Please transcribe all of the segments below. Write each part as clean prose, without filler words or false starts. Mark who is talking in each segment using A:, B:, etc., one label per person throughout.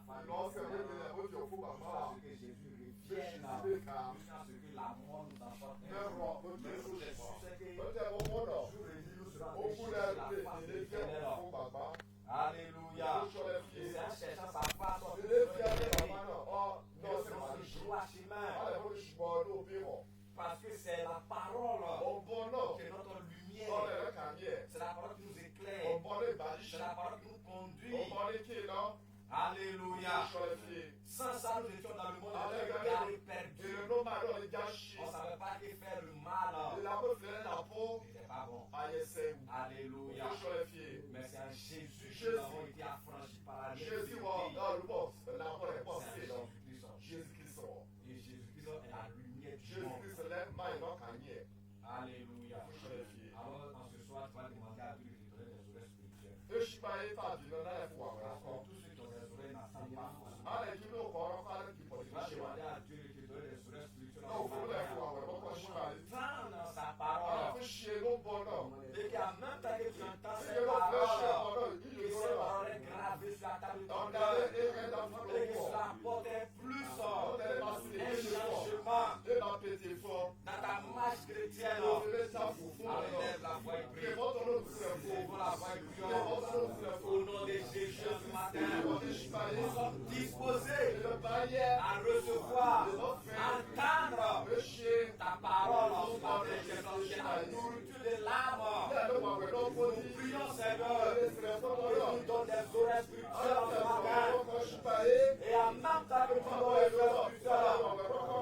A: famille.
B: Lorsque
A: Jusqu'à
B: ce
A: ce que Jésus revienne, jusqu'à ce que la mort nous emporte. Mais ce que je sais que jour et nuit nous serons déchirés sur la face de l'Éternel. Alléluia. Et c'est en cherchant sa face que nous serons le droit chemin. Parce que c'est la parole qui est notre lumière. C'est la parole qui nous éclaire. C'est la parole qui nous conduit. Alléluia. Sans ça, nous étions dans le monde égaré, perdu. On ne savait pas que faire le mal n'était pas bon. Alléluia. Mais c'est en Jésus que nous avons été affranchis par la liberté.
B: Jésus-Christ.
A: Et Jésus-Christ est la lumière du monde. Alléluia. Alors, en ce soir, tu vas demander à Dieu de te donner des oreilles spirituelles. Pour tous ceux qui ont des oreilles n'entendent pas. Tu vas demander à Dieu de te donner des oreilles spirituelles. Entendre sa parole. Et qu'en même temps que tu entends ces paroles, que ces paroles est gravée sur la table de ton cœur. Et que cela apporte un plus, un changement dans ta marche chrétienne. Enlève la voix et prie. Élevons la voix et prions. Au nom de Jésus ce matin, nous sommes disposés à recevoir, entendre ta parole ce matin. C'est la nourriture de l'âme. Nous prions, Seigneur, que nous donne des oreilles spirituelles ce matin. Et en même temps que tu donnes les oreilles spirituelles,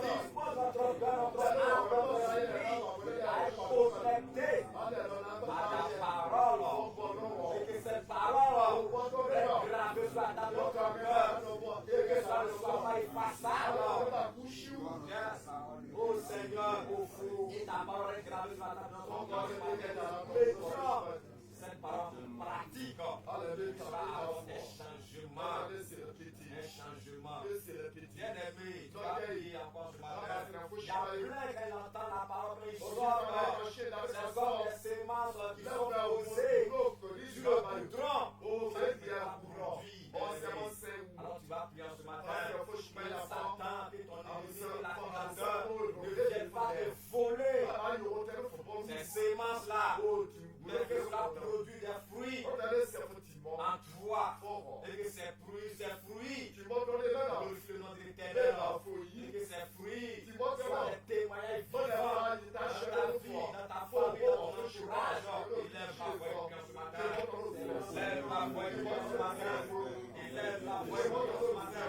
A: dispose notre cœur, notre âme, notre esprit à être connecté à ta parole. Et que cette parole est gravée sur la table de ton cœur. Et que ça ne soit pas effaçable. Oh Seigneur, et ta parole est gravée sur la table de ton cœur. Cette parole pratique va avoir des changements. Un changement. Bien-aimé, tu vas prier encore ce matin. Il y a plein qui entendent la parole, mais ils sortent. C'est comme des semences qui sont posées sur le goudron. Alors tu vas prier ce matin. Que Satan, que ton ennemi, l'accusateur ne vienne pas te voler ces semences-là. Mais que cela produit des fruits en toi. Et que ces fruits glorifient le nom de l'Éternel. Et que ces fruits soient des témoignages vivants dans ta vie, dans ta famille, dans ton entourage. Élève la voix et prie ce matin. Élève la voix et prie ce matin.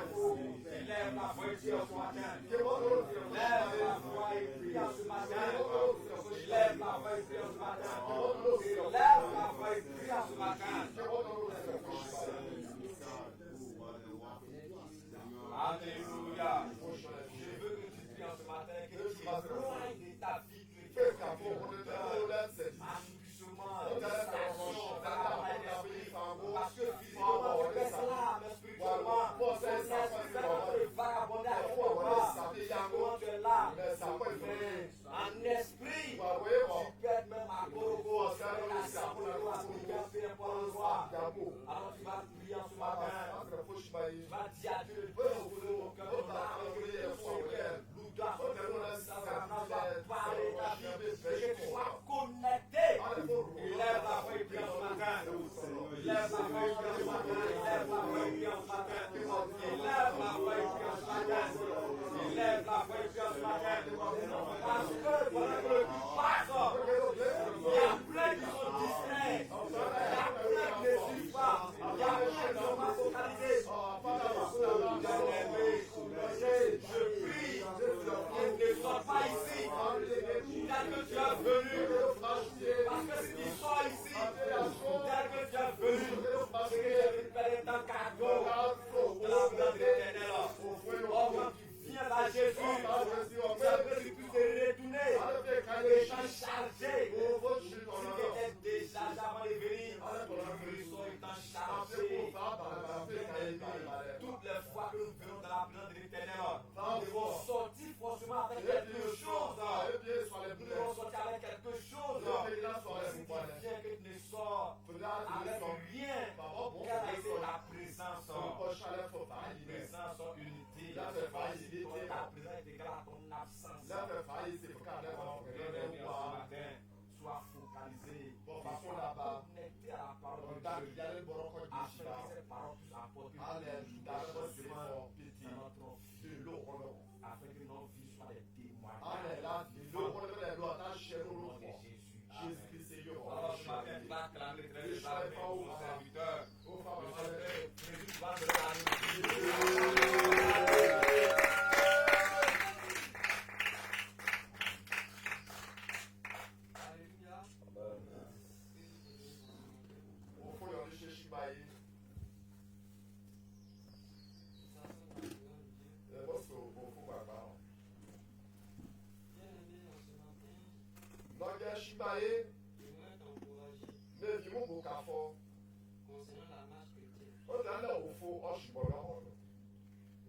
A: Élève la voix et prie ce matin. Élève la voix et prie ce matin. Élève la voix et prie ce matin. Élève la voix et prie ce matin. Élève la voix et prie ce matin. Alléluia. Je veux que tu pries ce matin, que tu éloignes de ta vie parce que physiquement tu es là, mais spirituellement ton esprit va vagabonder actuellement tu es là, mais en esprit tu peux être même à Gorogo, alors tu vas prier en ce matin, tu vas dire à Dieu de te ouvrir ton cœur, ton âme, l'audace, parler ta vie, et que tu sois connecté. Élève la voix et prie en ce matin. Élève la voix et prie en ce matin. Élève la voix et prie en ce matin. Élève la voix et prie en ce matin. Élève la voix et prie en ce matin. Parce que pendant que tu passes, il y a plein qui sont distraits. Il y a plein qui ne suivent pas. Il y a plein qui sont pas focalisés. Je prie qu'ils ne soient pas ici. Tel que tu es venu. Parce que si tu sors ici, tel que tu es venu, c'est que j'ai récupéré ton cadeau de la grande éternelle. Or, quand tu viens à Jésus, c'est que tu puisses retourner les gens chargés. Si tu étais déjà avant de venir, ils sont étant chargés. Toutes les fois que nous venons dans la présence de l'Éternel, nous devons sortir forcément avec quelque chose. Nous devons sortir avec quelque chose. Si tu viens que tu ne sors avec rien, quelle est ta présence? absence. Lève ce matin, sois focalisé. Connecté à la parole de Dieu. Afin que ces paroles puissent apporter de l'eau. Afin que nos vies soient des témoignages. Jésus-Christ, Seigneur. Alors ce matin, tu vas acclamer très bien aux serviteurs. Jésus va te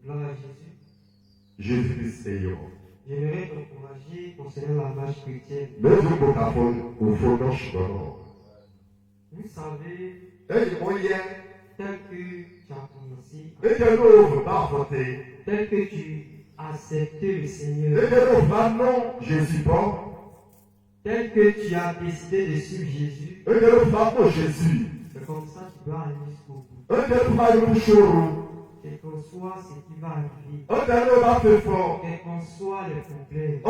C: Gloire à Jésus.
D: Jésus-Christ Seigneur.
C: J'aimerais t'encourager concernant la marche chrétienne. Vous savez, tel que tu as commencé, tel que tu as accepté le Seigneur, tel que tu as décidé de suivre Jésus, c'est comme ça que tu dois aller jusqu'au bout. Quel qu'en soit ce qui va arriver, quel qu'en soit les problèmes,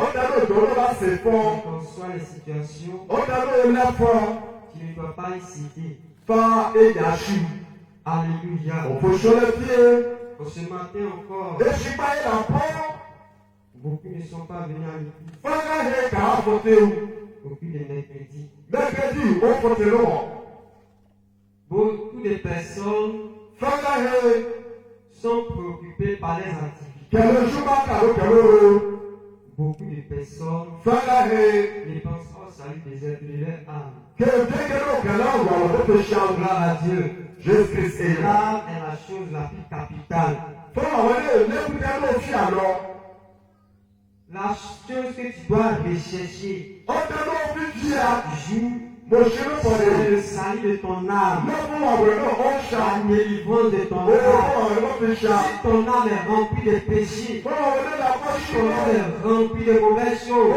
C: quelles qu'en soient les situations, tu ne dois pas hésiter. Alléluia. Pour ce matin encore, beaucoup ne sont pas venus à l'église. Beaucoup de mercredis. Beaucoup de personnes sont préoccupées par les activités. Beaucoup de personnes ne pensent pas au salut des êtres de leur âme. Gloire à Dieu.
D: Jésus-Christ est là.
C: L'âme est la chose la plus capitale. La chose que tu dois rechercher chaque jour, c'est le salut de ton âme, la délivrance de ton âme. Si ton âme est remplie de péchés, si ton âme est remplie de mauvaises choses,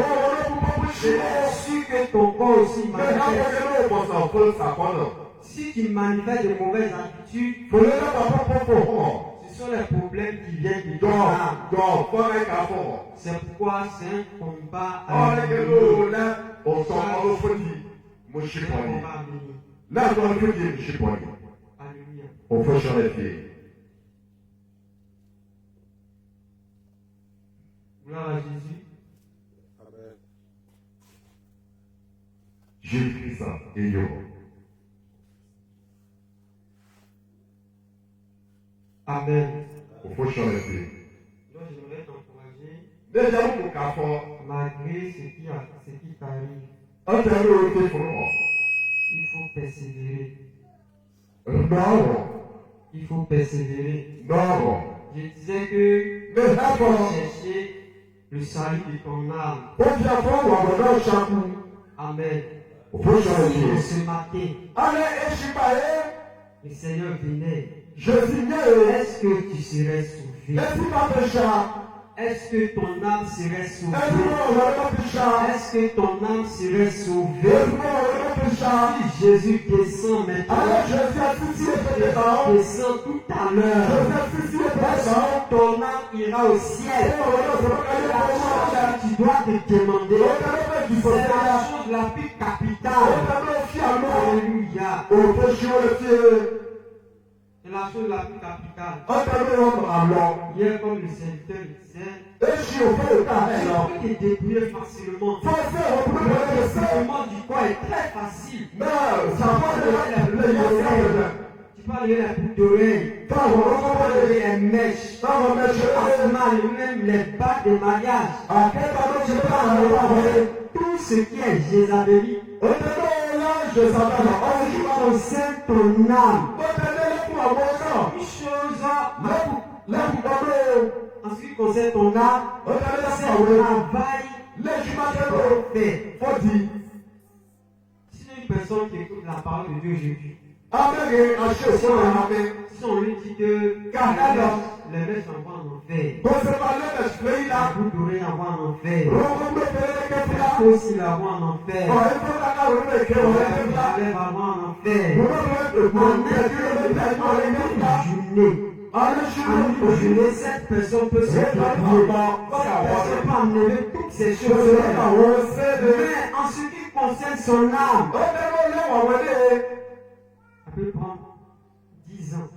C: c'est sûr que ton corps aussi manifeste. Si tu manifestes de mauvaises habitudes, ce sont les problèmes qui viennent de ton âme. C'est pourquoi c'est un combat à Alléluia. Gloire à Jésus.
D: Jésus-Christ est là.
C: Amen.
D: Il faut changer de pied.
C: Donc j'aimerais t'encourager
D: Déjà,
C: malgré ce qui t'arrive. Il faut persévérer. Il faut persévérer. Je disais que tu dois chercher le salut de ton âme. Amen. Ce matin, le Seigneur venait. Est-ce que tu serais sauvé? Est-ce que ton âme serait sauvée? Est-ce que ton âme serait sauvée? Si Jésus descend maintenant, descend tout à l'heure, ton âme ira au ciel. La chose que tu dois te demander, c'est la chose la plus capitale. Alléluia. C'est la chose la plus capitale. Hier, comme le serviteur le disait, tu peux te débrouiller facilement. Le débrouillement du corps est très facile. Tu peux enlever les boucles d'oreilles, tu peux enlever les mèches, même les bagues de mariage. Tu peux enlever tout ce qui est jézabélie. Concerne ton âme. Une chose, en ce qui concerne ton âme, c'est un travail fait. Si une personne qui écoute la parole de Dieu aujourd'hui, Si on lui dit que les mèches envoient en enfer, la goutte d'oreille envoie en enfer, la peau aussi l'envoie en enfer, la lèvre envoie en enfer, en une journée, cette personne peut se débrouiller. Cette personne peut enlever toutes ces choses-là. Mais en ce qui concerne son âme, elle peut prendre 10 ans.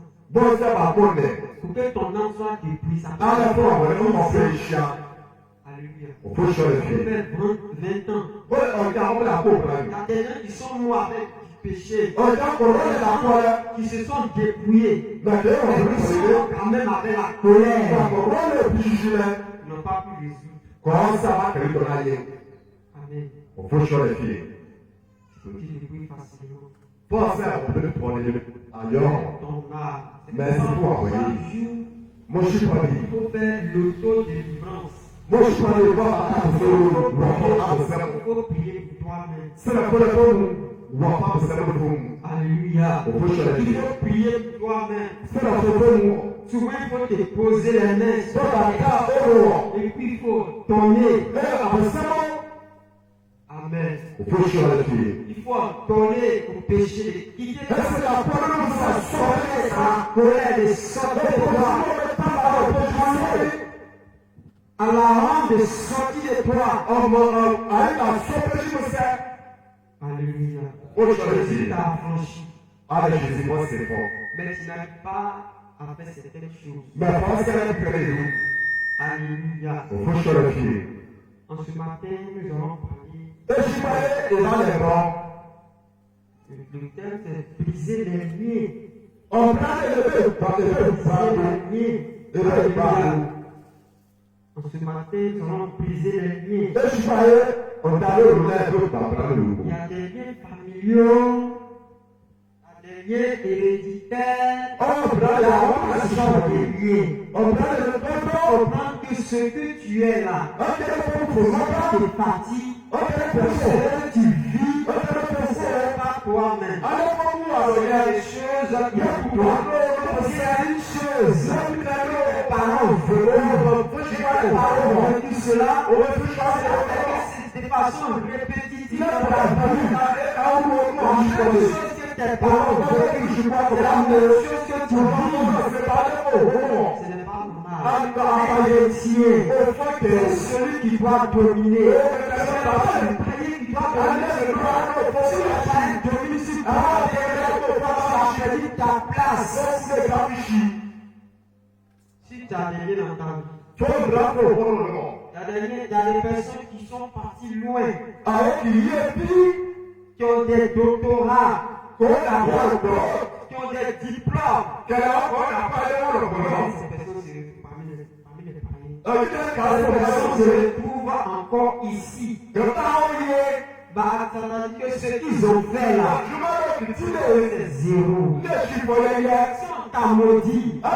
C: Pour que ton âme soit dépouillée, ça peut prendre 10 ans. Alléluia. Ça peut faire 20 ans. Il y a des gens qui sont morts avec du péché, qui se sont dépouillés, mais qui sont quand même avec la colère. Ils n'ont pas pu résoudre. Amen. Tu te débrouilles facilement. Ton âme.
D: Merci pour envoyer. Moi, je suis pas dit.
C: Il faut faire l'auto-délivrance.
D: Moi, je suis pas allé voir
C: Il faut prier pour toi-même.
D: c'est la première fois où
C: Alléluia.
D: Il
C: faut prier pour toi-même.
D: c'est la première fois
C: Souvent, il faut te poser les mains sur ta tête. Et puis, il faut donner. Amen. Il faut donner au péché. Quitter la colère de sortir de toi. À la honte de sortir de toi. Alléluia. Jésus t'a affranchi. Mais tu n'arrives pas à faire certaines choses. Alléluia. En ce matin, nous allons parler. Le thème c'est briser les liens. Alléluia. En ce matin, nous allons briser les liens. Il y a des liens familiaux, il y a des liens héréditaires, il y a des liens. Comprendre que ce que tu es là, ce qui est parti, ce que tu vis, ce n'est pas toi-même. Il y a des choses qui sont pour toi. Il y a une chose. Les parents veulent. Les parents ont vécu cela. C'est de façon répétitive. La même chose que tes parents veulent. C'est la même chose que tu vis. Ce n'est pas normal. C'est celui qui doit dominer. C'est pas le païen qui doit dominer. C'est le païen qui domine sur toi. Tu as dit ta place. Si tu as des liens dans ta vie, il y a des personnes qui sont parties loin, qui ont des doctorats, qui ont des diplômes. Ces personnes parmi les païens. Ces personnes se retrouvent encore ici. Ça veut dire que ce qu'ils ont fait là, c'est zéro. Si on t'a maudit, on a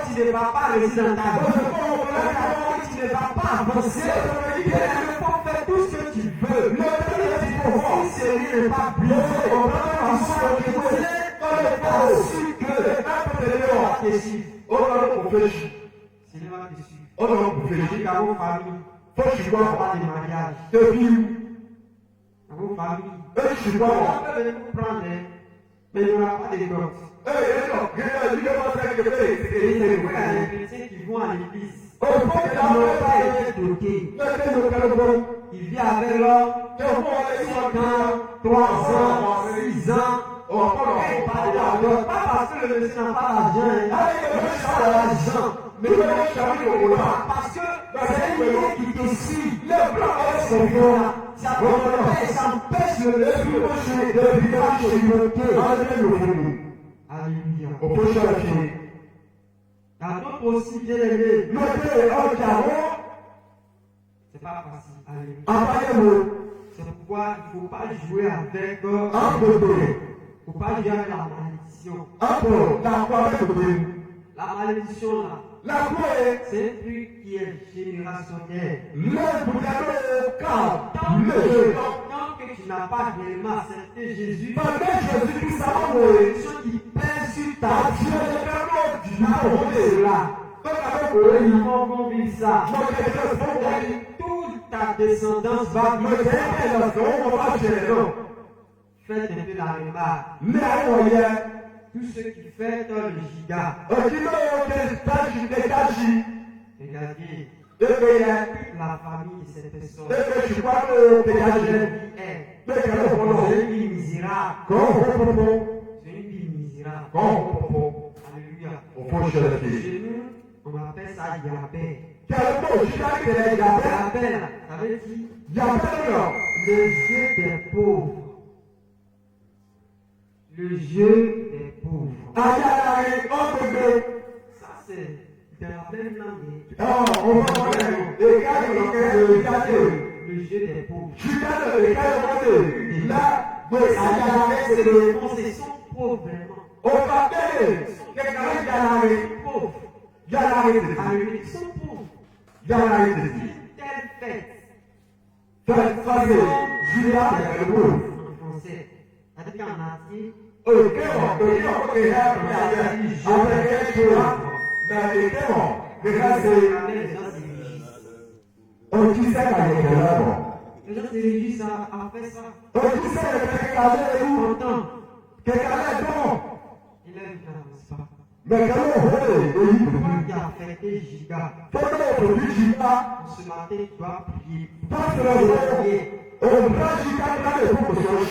C: dit que tu ne vas pas réussir dans ta vie, on a dit que tu ne vas pas avancer, tu peux faire tout ce que tu veux. Si ce lien n'est pas brisé, on va su que ce n'est pas déçu. Dans vos familles, pas de mariage. Dans vos familles, on peut venir vous prendre, mais il n'y aura pas de dot. Il y a des chrétiens qui vont à l'église. Ils n'ont pas été dotés. Il vit avec l'homme 5 ans, 3 ans, 6 ans. Et pas de la dot. Pas parce que le monsieur n'a pas d'argent. Il n'a pas d'argent. Mais parce que c'est une idée qui te suit. C'est bien. Ça empêche le Alléluia. Il y a d'autres aussi bien aimés. C'est pas facile. Alléluia. C'est pourquoi il ne faut pas jouer avec. Il ne faut pas jouer avec la malédiction. La malédiction là. C'est un truc qui est générationnel. Tant que que tu n'as pas réellement accepté Jésus,
D: malgré Jésus-Christ a mourir,
C: ceux qui pèsent sur ta
D: parce
C: vie,
D: que le cœur du monde
C: cela.
D: donc avec
C: Ils
D: eux,
C: vont vivre ça.
D: moi qui ai fait
C: Et toute ta descendance va
D: me
C: vivre
D: dire
C: ça.
D: que la zone, on va gérer, non.
C: Faites un peu la remarque.
D: Mais à moyen,
C: Tous ceux qui fêtent le giga,
D: qui n'ont que stage dégagie,
C: regardez,
D: et que
C: toute la famille de cette personne,
D: tu crois que dégager,
C: est
D: mais que le polo,
C: c'est une vie misérable. C'est une vie misérable. Alléluia.
D: au fond, je le dis.
C: Chez nous, on appelle ça Yabé.
D: Quel mot, je dirais que les gars,
C: Yabé, ça veut dire
D: il y a pas
C: le jeu des pauvres. Le jeu des pauvres. Ça, c'est de la même langue. Le jeu des pauvres. C'est les concessions pauvres, vraiment. Pauvres. Alléluia. Ils sont pauvres. Telle fête. En français. C'est-à-dire qu'en entier, les gens se réjouissent à faire ça. Content. Il n'avance pas. Toi qui as fêté Giga, ce matin, tu dois prier. Prier.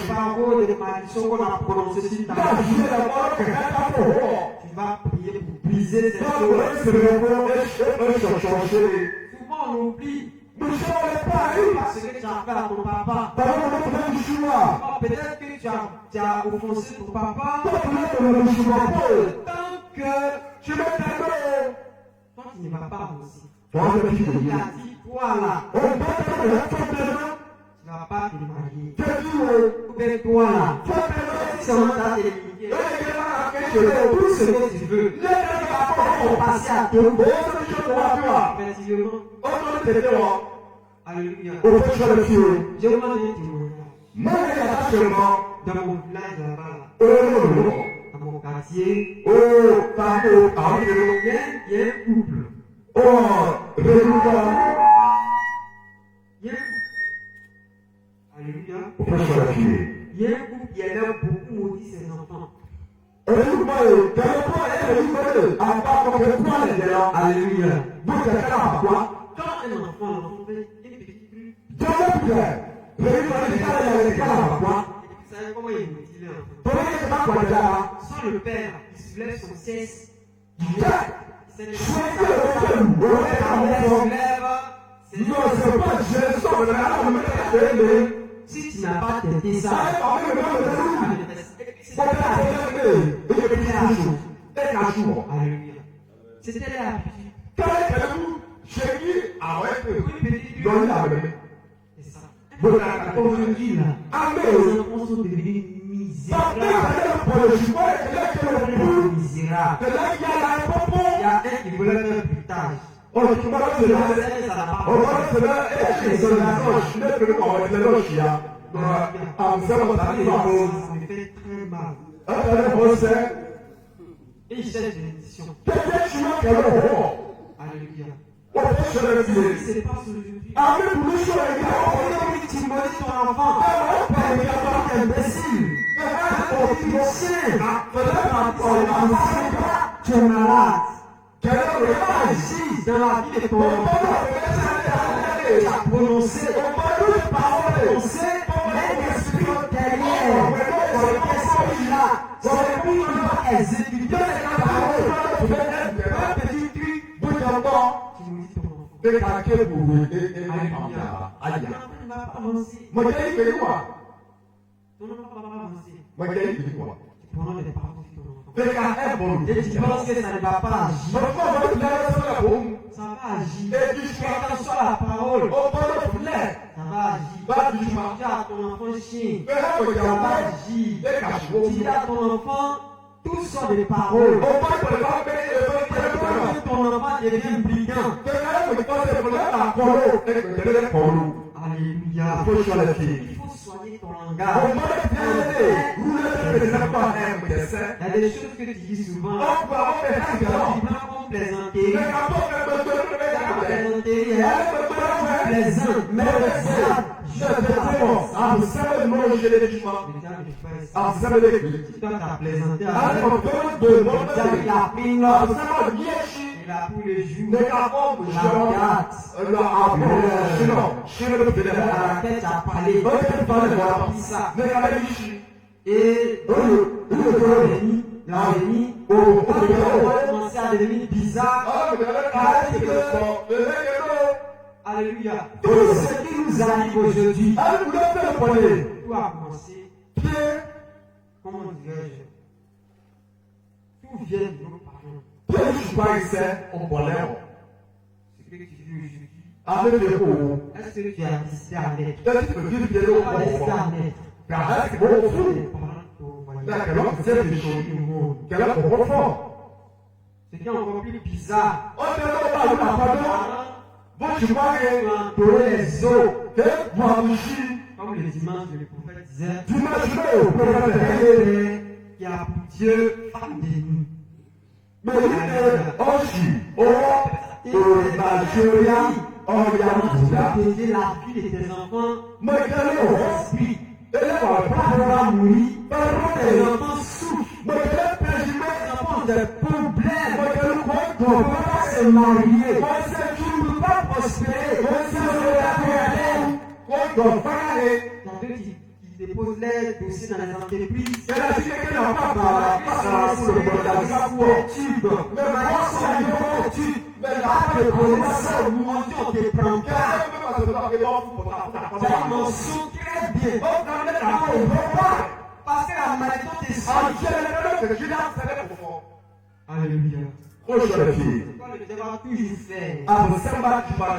C: Parole de malédiction qu'on a prononcée sur ta vie. Tu vas prier pour briser ces choses. Souvent on oublie parce que tu as fait à ton papa. Oh, peut-être que tu as offensé ton papa. Tant que toi tu ne vas pas aussi. Il a dit toi là, tu ne vas pas te marier. Ou bien toi là, si on t'a délimité, tout ce que tu veux. Pour passer à deux mots, effectivement. Alléluia. Je vous demande un témoignage. Dans mon village là-bas, dans mon quartier, il y a un couple. Il y a un couple. Alléluia. Il y a un couple qui a beaucoup maudit ses enfants. Alléluia. Quand un enfant fait une petite pluie, vous savez comment il maudit l'enfant? Sans le père, il soulève son cesse. Si tu n'as pas tenté ça, alléluia. C'était la pluie. C'est ça. Aujourd'hui, là, les enfants sont devenus misérables. Misérables. Il y a un qui voulait faire un bruitage. Ça me fait très mal. Et il cherche des éditions. Alléluia. Ce qui se passe aujourd'hui. Tu maudis ton enfant. Tu es imbécile. Tu es malade. Tu agis dans la vie de ton enfant. Tu as prononcé. Un esprit derrière. C'est esprit là. C'est pour qu'il va exécuter cette parole. Un petit truc. Tu maudis ton enfant. Alléluia. Tu ne vas pas avancer. Ton enfant ne va pas avancer. Tu prends des paroles sur ton enfant. Et tu penses que ça ne va pas agir. Ça va agir. Quand tu reçois la parole, ça va agir. Tu dis à ton enfant chien, ça va agir. Tu dis à ton enfant toutes sortes de paroles. Ton enfant devient brigand. Alléluia. Il faut soigner ton en garde.
D: On m'a bien vous ne présentez pas un dessin.
C: Il y a des choses que tu dis souvent.
D: On peut avoir des
C: Tu
D: gens
C: prends comme plaisanterie.
D: mais quand on fait besoin
C: Plaisanterie, plaisante, mais
D: je te dénonce. Ah, vous savez, moi, je l'ai dit. Ah, vous savez,
C: si toi t'as plaisanté
D: ah,
C: avec
D: on peut de bon
C: il a pris une
D: ah,
C: autre,
D: vous savez, bien chier.
C: il a pris le jour,
D: Mais avant, je
C: la tête a parlé,
D: ça. Mais quand même,
C: et l'ennemi, quand on a commencé à devenir bizarre, alléluia. Tout ce qui nous arrive aujourd'hui, tout a commencé, comment dirais-je, tout vient de nos parents. Ce que tu vis aujourd'hui, est-ce que tu as décidé à naître? Tu as décidé à naître. Les parents t'ont envoyé au monde. Ce qui est encore plus bizarre, entouré les eaux, comme le dimanche le prophète disait, qui a pour Dieu femme de nuit. Protéger la vie de tes enfants, esprit, va mourir, tes enfants souffrent, tes enfants ont des problèmes, ne peuvent pas se marier, ne peuvent pas prospérer, qui déposent les dossiers dans les entreprises, on te prend pas, on sent très bien, parce que la maladie te suit. Alléluia. Quand le diable va toujours faire,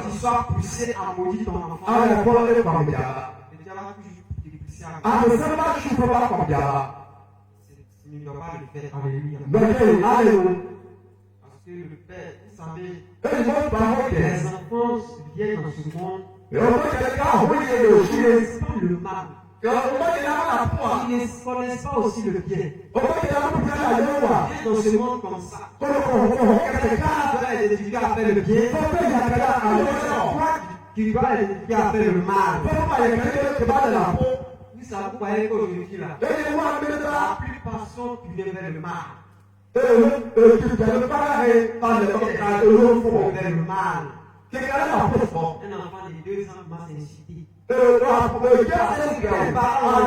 C: tu sois poussé à maudire ton enfant. Le diable va toujours te pousser à maudire. Tu ne dois pas le faire. Alléluia. Parce que le Père, vous savez, les enfants viennent dans ce monde, ils font le mal. Ils ne connaissent pas aussi le bien. Ils viennent dans ce monde comme ça. Tu dois les éduquer à faire le bien. Tu dois les éduquer à faire le mal. Vous savez, vous voyez qu'aujourd'hui là, la plupart sont tournés vers le mal. Vers le mal. Un enfant de 2 ans commence à inciter. Les parents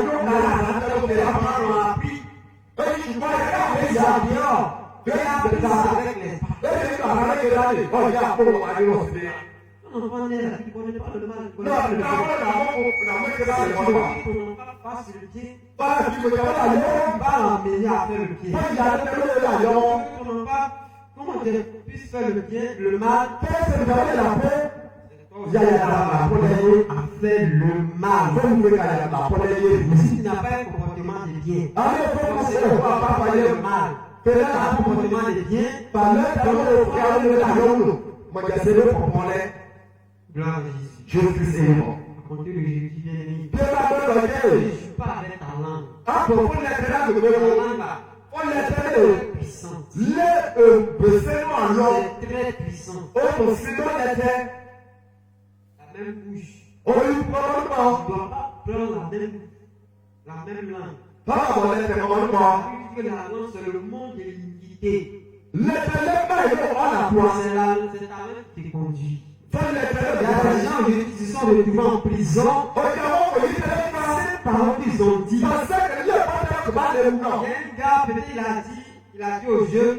C: l'ont appris. Ils avec les l'enfant naît là, il ne connaît pas le mal. Il ne connaît pas le bien. Il va l'emmener à faire le bien. Comment tu puisses faire le bien, le mal, il y a la polluer à faire le mal. Si tu n'as pas un comportement de bien, tu ne vas pas faire le mal. Tu as un comportement de bien, gloire à Jésus.
D: Jésus-Christ est mort.
C: Comptez le Jésus bien-aimé. Je ne suis pas avec ta langue. Ta langue là, c'est puissant. C'est très puissant. La même bouche. Tu ne dois pas prendre la même langue. Que la langue, c'est le monde de l'iniquité. C'est la langue qui te conduit. Il y a des gens qui se sont retrouvés en prison. Ces paroles qu'ils ont dit. Il y a un gars, peut-être il a dit aux jeunes,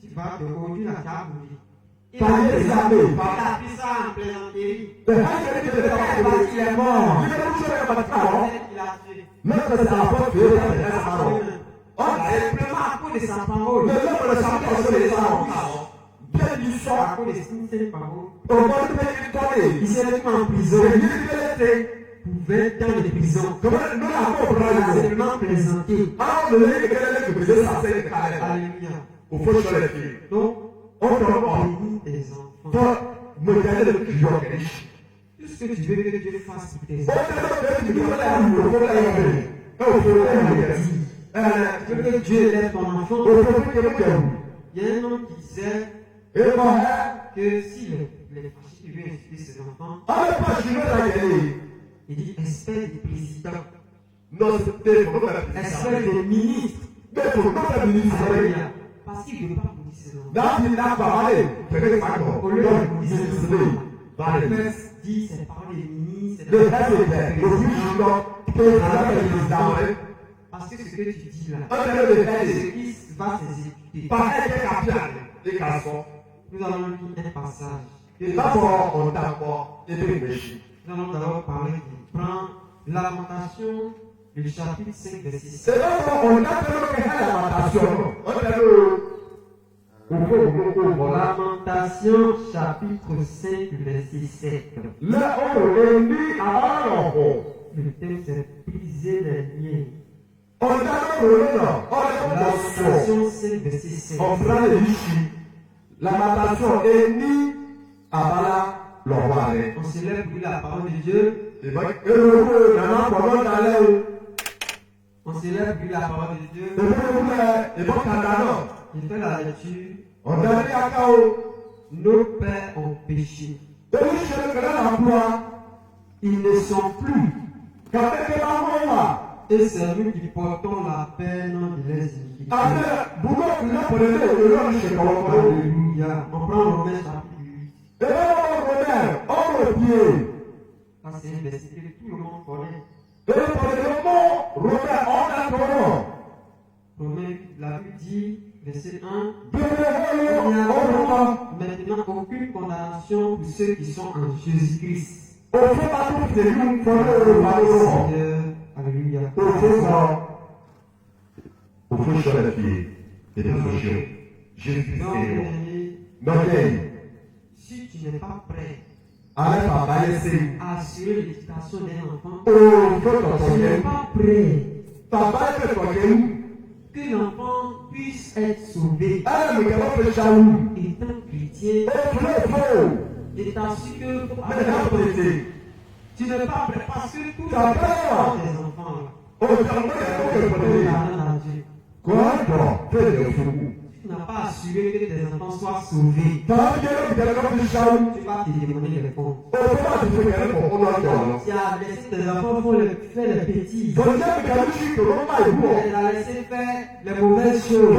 C: si tu vas te conduire la table, il a pris ça en plaisanterie. Il est mort. Il a tué. Simplement à cause de sa parole. À cause de ses paroles. Il s'est retrouvé en prison. Pour 20 ans de prison. Il a seulement plaisanté. Alléluia. Donc, on bénit tes enfants. Tout Tout ce que tu veux que Dieu fasse pour tes
D: Il
C: enfants. Tu veux que Dieu lève ton enfant. Il y a un homme qui disait que si les fâchés veulent insulter ses enfants, il dit espèce de président, espèce de ministre. Alléluia. Parce qu'il ne veut pas punir ses enfants. Au lieu de punir ses enfants, le père dit c'est par les ministres, c'est par les présidents. Parce que ce que tu dis là, ce qui va s'exécuter. Nous allons lire un passage. Nous allons d'abord parler du plan, Lamentation, le chapitre 5, verset 6. Lamentation, chapitre 5, verset 7. Le thème c'est briser les liens. Lamentation 5, verset 7.
D: Lamentation est ni abala l'orware.
C: On se lève pour la parole de Dieu. On se lève pour la parole de Dieu. Il fait la lecture. Nos pères ont péché. Ils ne sont plus. Et c'est nous qui portons la peine de les iniquités. Alléluia. On prend Romains chapitre 8. Ça c'est un verset que tout le monde connaît. Romains, la Bible dit, verset 1. Il n'y a maintenant aucune condamnation pour ceux qui sont en Jésus-Christ. Alléluia. Si tu n'es pas prêt à assurer l'éducation d'un enfant, tu n'es pas prêt que l'enfant puisse être sauvé, étant chrétien, étant sûr que tu n'es pas prêt parce que tous les enfants des enfants tu n'as pas assuré que tes enfants soient sauvés. Tu vas te demander les comptes. Tu as laissé tes enfants faire les bêtises. Tu as laissé faire les mauvaises choses.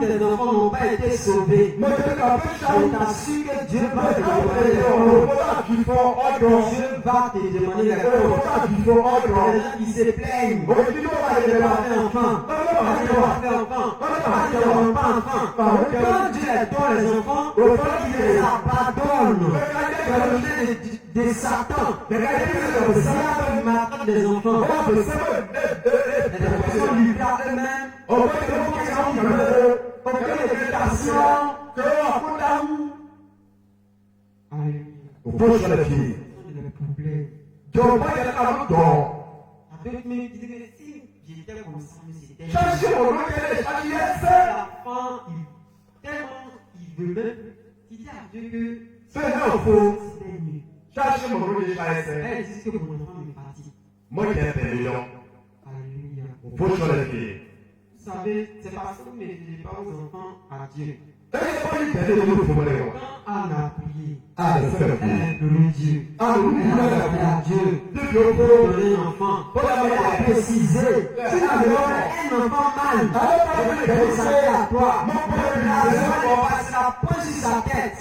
C: Tes enfants n'ont pas été sauvés. Je t'assure que Dieu va te demander les comptes. Dieu va te demander les comptes. Les gens qui se plaignent. Pas fait enfant. Quand Dieu les donne les enfants, il les abandonne. De Satan. Satan maltraite des enfants. Les personnes lui parlent eux-mêmes. Aucune éducation. Alléluia. D'autres me disaient que si j'étais comme ça, mais c'était l'enfant, tellement il veut même, il dit à Dieu que c'était nul. Elle dit que mon enfant est parti. Alléluia. Vous savez, c'est parce que vous ne mettez pas vos enfants à Dieu. Quand Anne a prié, elle a imploré Dieu. Elle a appelé à Dieu pour donner un enfant. Elle a précisé, si tu donnes un enfant mal, je vais s'arrêter à toi. La pointe sur sa tête.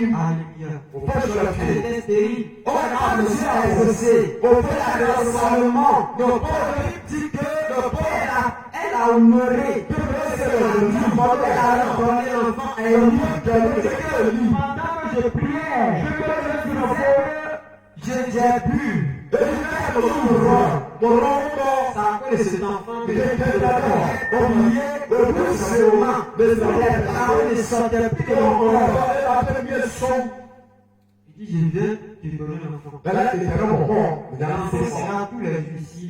C: Alléluia. Elle était stérile. Elle a réussi à exaucer. Elle a fait le salement. Elle a honoré. Elle a donné l'enfant à Élie. Pendant que je priais, j'ai bu. Ça a fait cet enfant que j'ai oublié les paroles ne sortaient plus de mon corps. Il dit, je viens te donner l'enfant. C'est ça, tous les jours ici.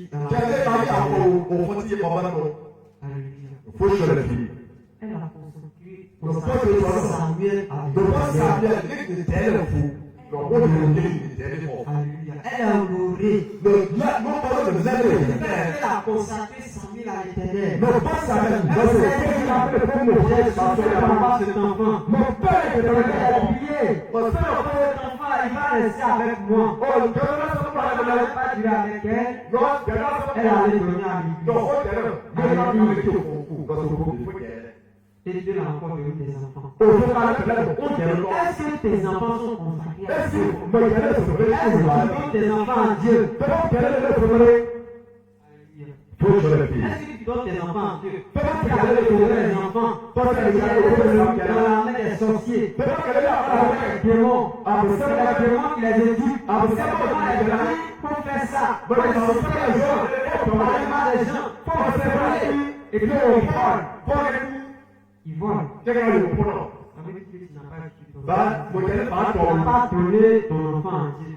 C: Alléluia. Elle a consacré Samuel à Dieu. Elle Alléluia. Elle est honorée. Elle a consacré sa vie à l'Éternel. Elle s'est dit, j'ai souffert d'avoir cet enfant. Elle a prié. Cet enfant, il va rester avec moi. Elle n'allait pas durer avec elle. Elle allait donner à l'église. Et Dieu l'a encore donné des enfants. Est-ce que tes enfants sont consacrés à Dieu? Est-ce que tu donnes tes enfants à Dieu? Alléluia. Est-ce que tu donnes tes enfants à Dieu? Tu avais trouvé les enfants dans la main des sorciers, avec les démons. C'est les démons qui les éduquent. C'est comment les familles pour faire ça. Pour les gens, pour aller mal les gens, pour se voler. Et puis on vole. Ils volent. Ça veut dire que tu n'as pas donné ton enfant à Dieu.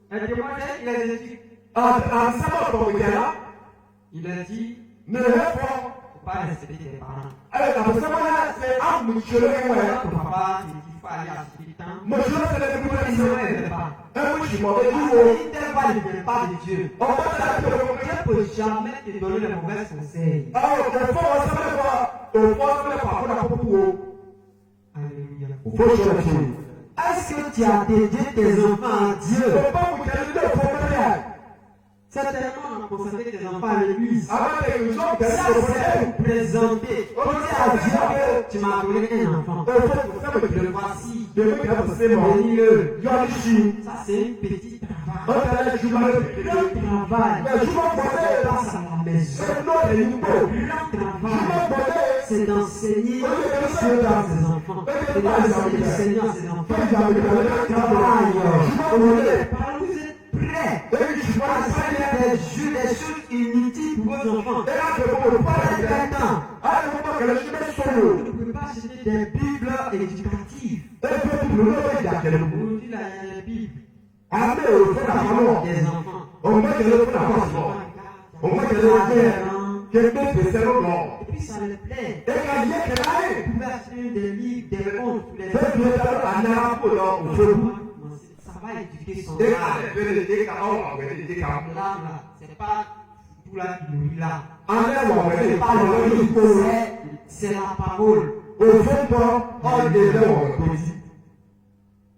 C: Elle témoignait, il a dit, il a dit, ne faut pas respecter tes parents. Ton papa, il dit, il faut aller à ce temps. Il ne veut pas. Il ne veut pas de Dieu. Dieu ne peut jamais te donner les mauvais conseils. Alléluia. Est-ce que tu as dédié tes enfants à Dieu? Certainement, on a consacré tes enfants à l'église. Ça, c'est pour présenter. Pour dire à Dieu que tu m'as donné un enfant. Le voici. Bénis-le. Ça, c'est une petite travail. Le travail. Passe à la maison. Le travail, c'est d'enseigner Dieu dans ses enfants. C'est d'enseigner le Seigneur à ses enfants. Le travail. Vous êtes prêts à faire des choses inutiles pour vos enfants. Vous ne pouvez pas acheter des Bibles éducatives. Aujourd'hui, il y a des Bibles. Des enfants. Et puis ça les plaît. Vous pouvez acheter des livres, des contes, ça va éduquer son âme. Là, c'est pas tout là qui nous là. C'est pas le livre, c'est la parole.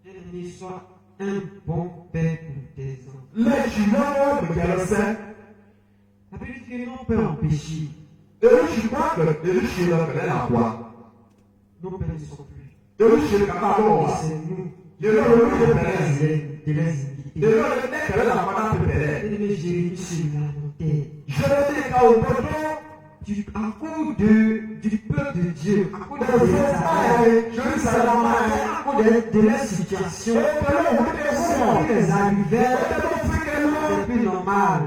C: Bien-aimé, sois un bon père pour tes enfants. La Bible dit que non peut empêcher. Nos pères ne sont plus. Et c'est nous. De les inviter. Jérémie sur la montagne. À cause du peuple de Dieu, à cause de la situation, les arrivaient, c'est plus normal.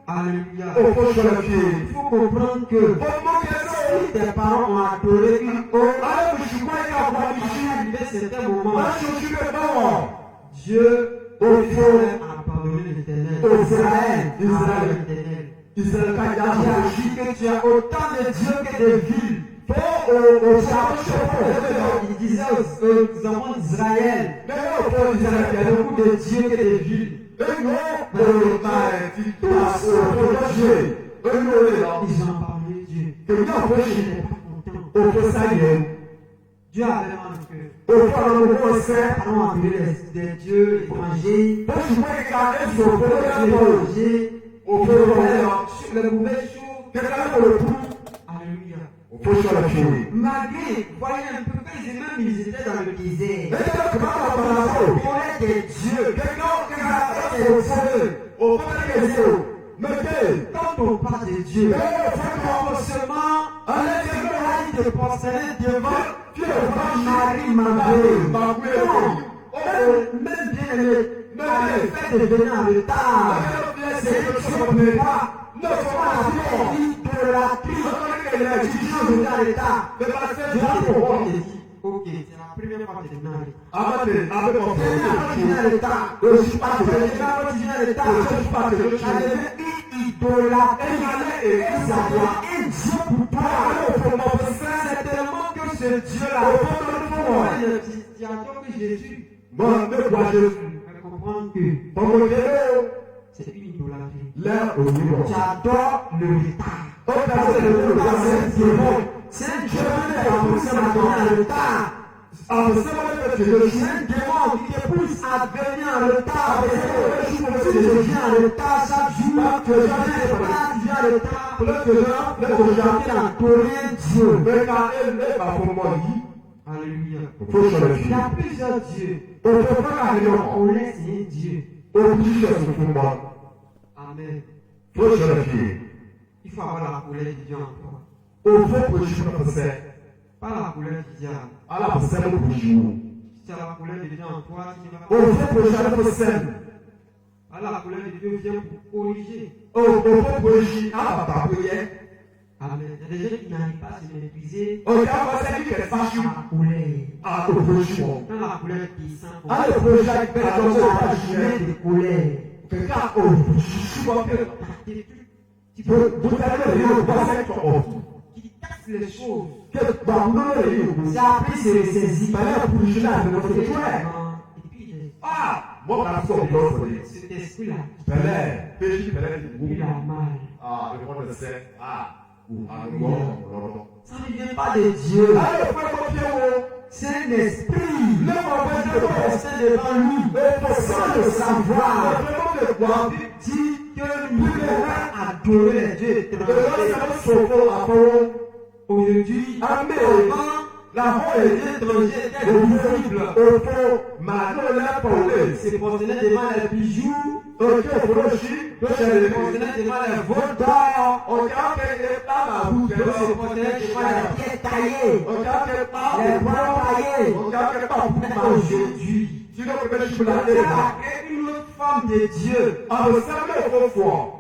C: Alléluia. Il faut comprendre que si tes parents ont adoré une autre, arrivé certains moments, Dieu a pardonné l'Éternel. Israël, dit que tu as autant de dieux que de villes. Il disait aux enfants d'Israël, il y a beaucoup de dieux que de villes. Ils ont parlé de Dieu. Je n'étais pas content. Dieu avait mal au cœur. Allons appeler des dieux étrangers. Les mauvaises choses. Alléluia. Malgré, voyez un peu, ils étaient dans le désert. Ils voulaient des dieux. Quand on parle de Dieu, forcément, de prosterner devant Marie-Madeleine. Même bien le fait de venir en retard, c'est que tu ne peux pas. Ne sois pas idolâtrie. Je viens en retard. Ok, c'est la première fois que je viens en retard. Je suis pas idolâtrie. Un Dieu pour toi. C'est tellement que ce Dieu-là, attends que Jésus.
D: Moi, je vois Jésus.
C: Tu vas comprendre que
D: Dans mon Dieu,
C: c'est une idolâtrie.
D: là, au niveau.
C: Tu adores le retard.
D: Oh, c'est le retard, c'est un démon.
C: C'est un Dieu qui a poussé à donner un retard.
D: Ah, c'est vrai que
C: C'est un démon qui te pousse à venir en retard. Si tu viens en retard chaque jour, tu viens en retard. Tu viens d'entorer Dieu. Alléluia. Il y a plusieurs dieux. On laisse un Dieu. Amen. Il faut avoir la colère de Dieu en toi. Pas la colère du diable. Si tu as la colère de Dieu en toi, tu ne vas pas. La colère de Dieu vient pour corriger. Amen. Il y a des gens qui n'arrivent pas à se maîtriser. La colère. Quand la colère descend, de colère. Qui casse les choses. C'est après se ressaisir. Et puis, cet esprit-là, il a mal. Ça ne vient pas de Dieu. C'est un esprit. Le est devant lui. Sans le savoir. Dit que nous devons adorer les dieux étrangers. Aujourd'hui, avant, la foi des dieux étrangers était visible. Se prosterner devant les bijoux. Se prosterner devant les veaux d'or. Se prosterner devant les pieds taillés. Les bras taillés. Mais aujourd'hui, il y a une autre forme de Dieu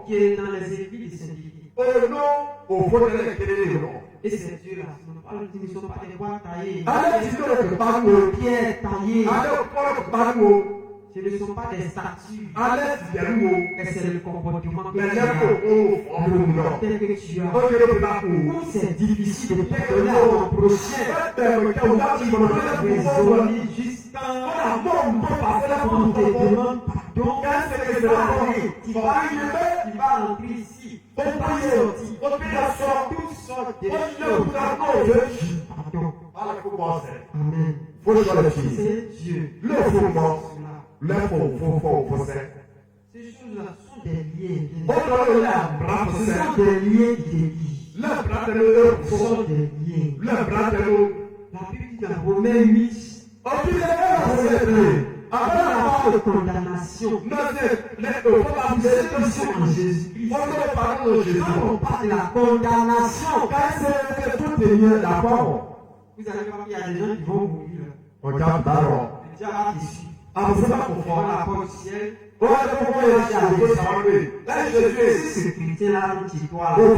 C: qui est dans les églises de Saint-Didier. Et ces dieux-là, ce ne sont pas des bois taillés, des pierres taillées. Ce ne sont pas des statues. Mais c'est le comportement que tu as. Tel que tu as. Où c'est difficile de pardonner à ton prochain. Tu peux raisonner jusqu'à on te demande pardon. Tu vas rentrer ici. Toutes sortes de choses. Pardon. Amen. C'est Dieu. Ces choses-là sont des liens. Ce sont des liens qui te lient. Ce sont des liens. La Bible dit dans Romains 8, après la part de condamnation, ceux qui sont en Jésus-Christ. Quand on parle de la condamnation, vous allez voir qu'il y a des gens qui vont mourir. Le diable a déçu. On va la porte du ciel. Si ce chrétien-là nous dit quoi, il y a un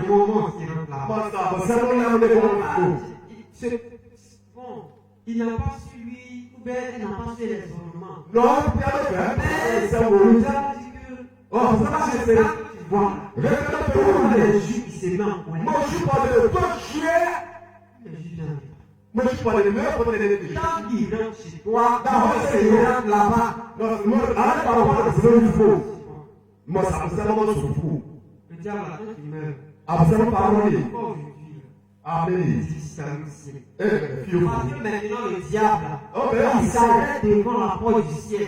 C: moment qui rentre là. Bon, il n'a pas suivi, ou bien il n'a pas fait les ornements. Mais le diable dit que, tu vois, les juifs qui se mettent en colère. Les juifs viennent. Quand il rentre chez toi, il rentre là-bas. Le diable attend qu'il meure. Pas aujourd'hui. Parce que maintenant le diable, il s'arrête devant la porte du ciel.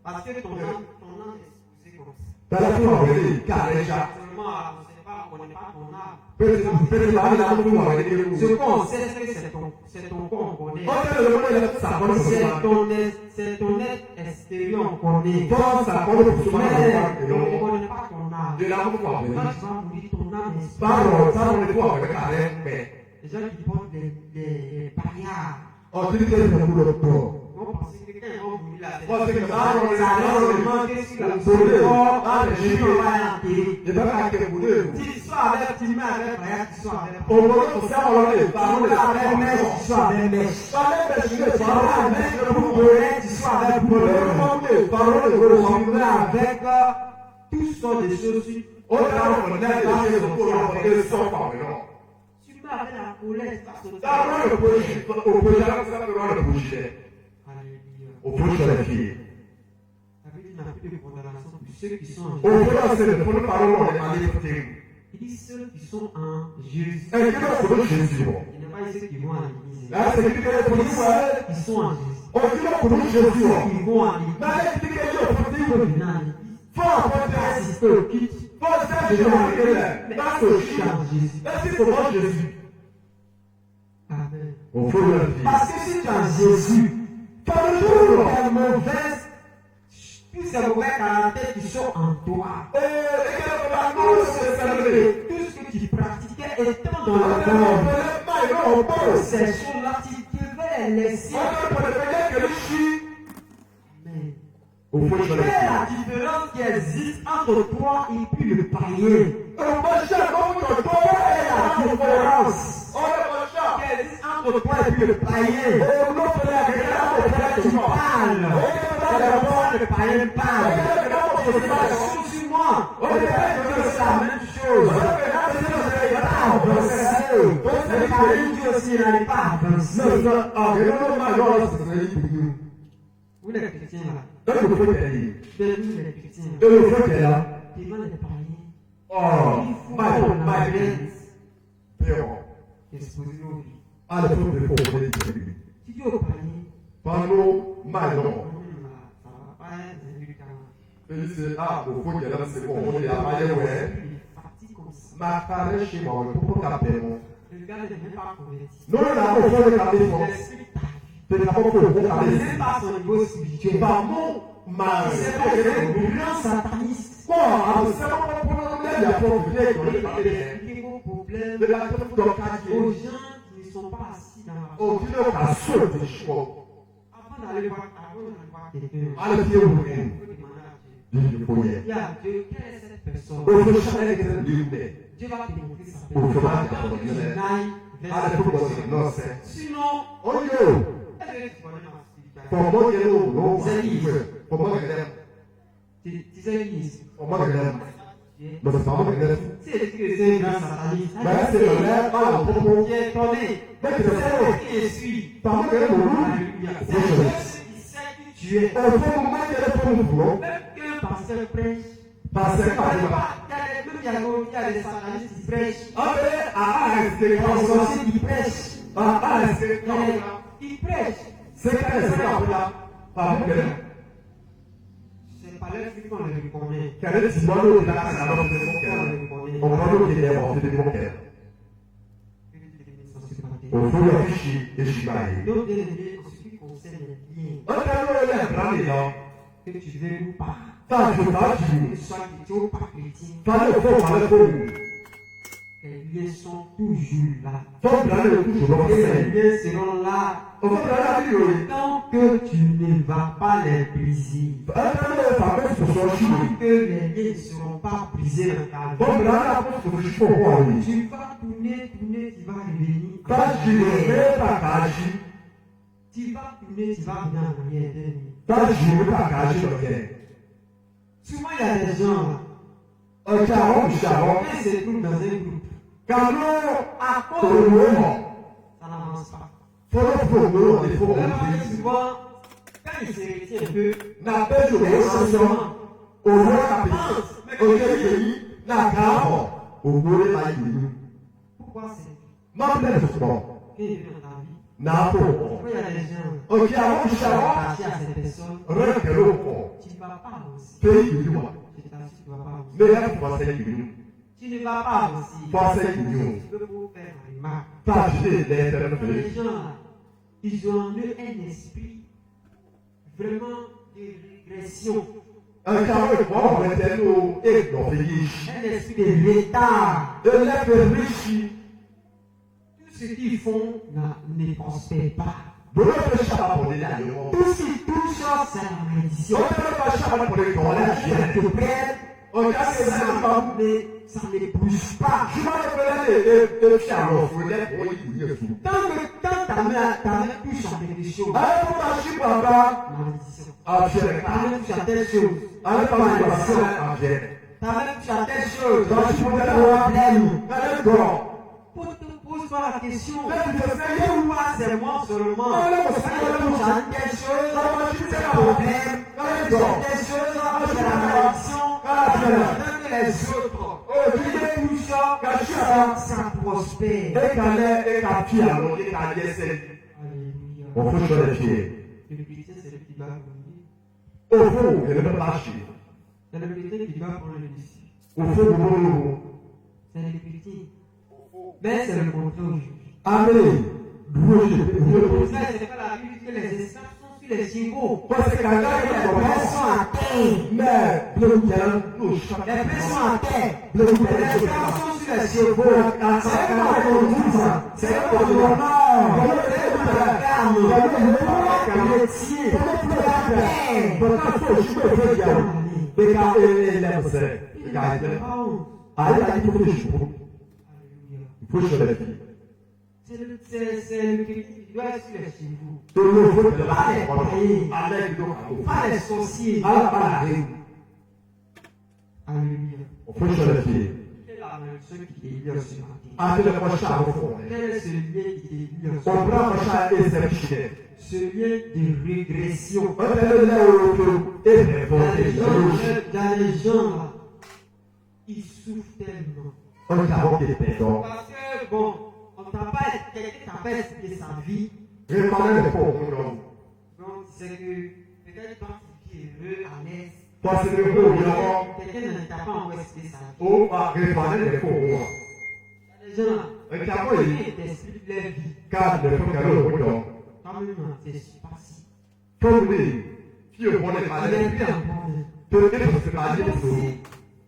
C: Parce que ton âme est excusé comme ça. On n'est pas ton âme. Ce qu'on sait, c'est ton corps, on connaît. C'est ton être extérieur, on connaît. Mais on ne connaît pas ton âme. Quand tu vas mourir, ton âme est spirituelle. Les gens qui portent des paillards. On pense que quelqu'un va mourir là. Ça remonte sur la corps, les gens vont l'enterrer. Si tu sois avec, tu mets avec, tu sois avec. Tu sois avec mèche, tu sois avec mèche. Tu sois avec bourrelet, tu sois avec bourrelet. Avec toutes sortes de choses. Tu peux met avec la colère face au
D: Tá agora o povo já não sabe agora o povo.
C: Alléluia.
D: O povo já é filho.
C: La Bible n'a plus de condamnation pour ceux qui sont en
D: O povo já se foi para o ali para ter.
C: Il dit ceux qui sont en Jésus.
D: É que não foi Jesus.
C: Il n'est pas ceux qui vont à l'église.
D: Ah, c'est que ele foi isso.
C: Ils sont en Jésus.
D: O que não foi Jesus.
C: Ceux qui vont à l'église.
D: Mas ele que ele foi
C: Ils
D: para
C: viennent à l'église.
D: fora para
C: Assister au culte.
D: Pode ser Jesus.
C: Mais
D: Mas
C: ceux
D: o
C: qui sont en Jésus.
D: é que foi Jesus.
C: Amen.
D: O povo já filho.
C: Parce que si tu es en Jésus,
D: Para o jogo.
C: les mauvaises, tous ces mauvais caractères qui sont en toi, tout ce que tu pratiquais étant dans le monde, ces choses-là, tu devais les laisser. Amen. Quelle est la différence qui existe entre toi et puis le païen? Quelle est la différence qui existe entre toi et puis le païen? Tu parles. Le païen parle. C'est pas sur moi. C'est la même chose. Le païen dit aussi il n'arrive pas à avancer. Vous les chrétiens là. Devant les chrétiens. Devant les païens. Il faut qu'on arrête d'exposer nos vies. Si tu es au païen,
D: Pano, mais não.
C: ça va pas être médicalement.
D: Ele disse, o fogo de ela se bom, ele amanhã é. Mas para chegar ao pouco cabelo.
C: Le gars n'est même pas converti.
D: Não era o fogo de cabelo.
C: L'esprit t'a vu.
D: Ele acabou com o
C: Il n'est
D: cabelo.
C: pas son niveau spirituel.
D: Vamos, mas.
C: Il s'est pas fait un grand sataniste.
D: Pô, você não pode pôr no meio, a pouco de
C: Il expliquait vos problèmes
D: Ele vai tocar
C: aux
D: aqui.
C: gens qui ne sont pas assis dans la
D: O que não passou de show.
C: Avant d'aller voir quelqu'un,
D: Olha aqui o
C: il
D: mundo.
C: faut demander à Dieu.
D: De conhecer.
C: Dis à Dieu, quelle est cette personne?
D: O que eu chamei de livre.
C: Dieu va te montrer sa
D: O que eu
C: personne.
D: vou fazer, né?
C: N'aille vers
D: Olha
C: cette
D: tudo
C: personne.
D: você, nossa.
C: Sinon,
D: Olha eu.
C: est-ce que tu connais ma spiritualité?
D: Formou que eu não faço. Formou que eu
C: Tu sais lire.
D: Formou que eu Mas formou que eu
C: Si elle dit que c'est un grand sataniste,
D: Mas se eu levo, fala um pouco.
C: tu es étonné.
D: Vai que eu
C: C'est qui je suis.
D: Formou que eu não.
C: Alléluia. C'est Dieu qui sait qui tu es.
D: O fogo mais que ele foi no fogo.
C: Même qu'un pasteur prêche,
D: Passei
C: il
D: para
C: y
D: lá.
C: a des satanistes qui prêchent.
D: Olha,
C: Il y a des sorciers qui prêchent.
D: esse
C: Ils prêchent.
D: Você quer esse carro lá? Vamos ver.
C: C'est pas leur truc qu'on les reconnaît.
D: Quero te mandar o lugar na
C: On
D: nossa
C: les
D: boca.
C: reconnaît.
D: O nome que é o filho de boca. O filho afiche este vai.
C: Donc, bien aimé, en ce qui concerne les liens,
D: Olha, lembrar melhor.
C: que tu veux ou pas,
D: Tá
C: que
D: ajudado.
C: tu sois chrétien ou pas chrétien,
D: Tá eu vou falar com
C: les liens sont toujours là.
D: Tô brando tudo no
C: Et les
D: você.
C: liens seront là
D: Eu vou trazer aqui hoje.
C: tant que tu ne vas pas les briser.
D: Eu falar com as pessoas
C: Tant
D: aqui.
C: que les liens ne seront pas brisés dans ta
D: Vou
C: vie.
D: brando com as pessoas que for hoje.
C: Tu vas tourner, tu vas revenir.
D: Tá girando pra cá.
C: Tu vas tourner, tu vas venir en arrière d'un nuit.
D: Tá girando pra cá, gente.
C: Souvent, il y a des gens là,
D: O Tchau, tchau.
C: quand ils se trouvent dans un groupe,
D: Calou.
C: à cause
D: Todo
C: de
D: mundo.
C: ça n'avance pas.
D: Foram pro mundo, ele foi
C: Vraiment,
D: ouvir.
C: souvent, quand ils se retiennent un peu,
D: Na pejo do Sansão, o Roca o Jequei, na carro, o Gure vai ir.
C: pourquoi c'est
D: Mas não é isso, bom.
C: quand ils viennent dans ta vie,
D: Na pô.
C: pourquoi il y a des gens
D: O Tchau,
C: qui sont
D: tchau.
C: attachés à ces personnes,
D: Requerou, pô.
C: tu ne vas pas avancer.
D: Fez viu.
C: Je t'assure, tu ne vas pas avancer.
D: Melhor que você viu.
C: Tu ne vas pas avancer.
D: Você viu.
C: Tu peux vous faire la remarque.
D: Tá de letra no
C: Les
D: peito.
C: gens là, ils ont en eux un esprit vraiment de régression,
D: O Tchau, igual, mas é no ego, feliz.
C: un esprit de retard.
D: Ele é feliz.
C: Tout ce qu'ils font ne prospère pas.
D: Bruno fechava por ele aí, ó.
C: Tout ce qui touche, c'est la malédiction.
D: Outra fechava por ele, olha,
C: Ça
D: gente.
C: te prête,
D: O Tchau,
C: ça ne bouge pas.
D: ele chamou, foi depois disso.
C: Quand ta main touche à quelque chose,
D: Aí eu acho babá,
C: malédiction.
D: a
C: Ta
D: gente,
C: main touche à telle chose,
D: aí eu
C: malédiction.
D: a gente.
C: Ta main touche à telle chose,
D: Nós
C: problème.
D: podemos problème. É igual.
C: Pose-toi pose-toi la question. Pourquoi c'est moi seulement? J'ai quelque chose, c'est un problème. J'ai quelque chose, c'est la malédiction. Même les autres. Tout ça, ça prospère.
D: Alléluia. On faut sur les pieds.
C: Le chrétien, c'est le petit gars.
D: Au fond, il ne peut pas lâcher.
C: C'est le chrétien qui va pour le disciple.
D: Au fond,
C: C'est le chrétien. Mais c'est le contraire aujourd'hui.
D: Amen.
C: Le contraire, c'est pas la Bible que les esclaves sont sur les chevaux.
D: Parce que quand
C: Les pères sont à terre.
D: mais
C: Les pères sont à terre. Les esclaves sont sur les chevaux. C'est eux qui conduisent. C'est eux qui conduisent. La carne. Le métier.
D: Il faut sur les pieds.
C: C'est le chrétien qui doit être sur les chevaux. Pas les sorciers. Alléluia.
D: On faut sur les pieds.
C: Quelle est la malédiction qui délivre ce matin? Quel est ce lien qui délivre ce matin? Ce lien de régression. Dans les gens là, ils souffrent tellement. Parce que bon, quelqu'un t'a pas expliqué sa vie. Donc c'est que peut-être quand tu es heureux, à l'aise, quelqu'un ne t'a pas encore expliqué sa vie. Les gens là, quand ils t'expliquent leur vie, toi-même non, tu ne suis pas si. Il est plus en bonne.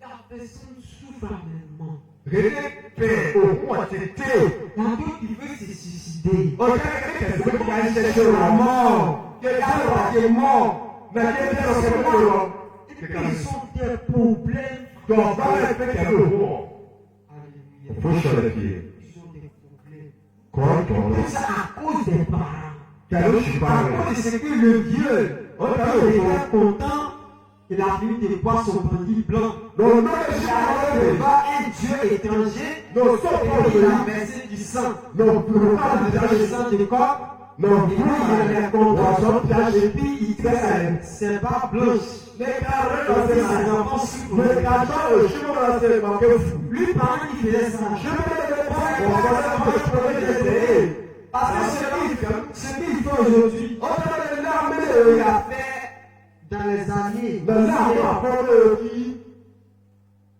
C: La personne souffre amèrement. La d'autres qui veut se suicider. Ils sont des problèmes. Alléluia. Ils sont des problèmes. Tout ça à cause des parents. À cause de ce que le Dieu était content. Il a vu des bois son bandit blanc. Il a devant un Dieu étranger. Et il a versé du sang. Le sang de corps. Et puis il les condamne. Et puis il fait ses bas blanches. Parce que ses enfants souffrent. Lui, pendant qu'il faisait ça, parce que ce qu'il fait aujourd'hui, il a fait dans les années.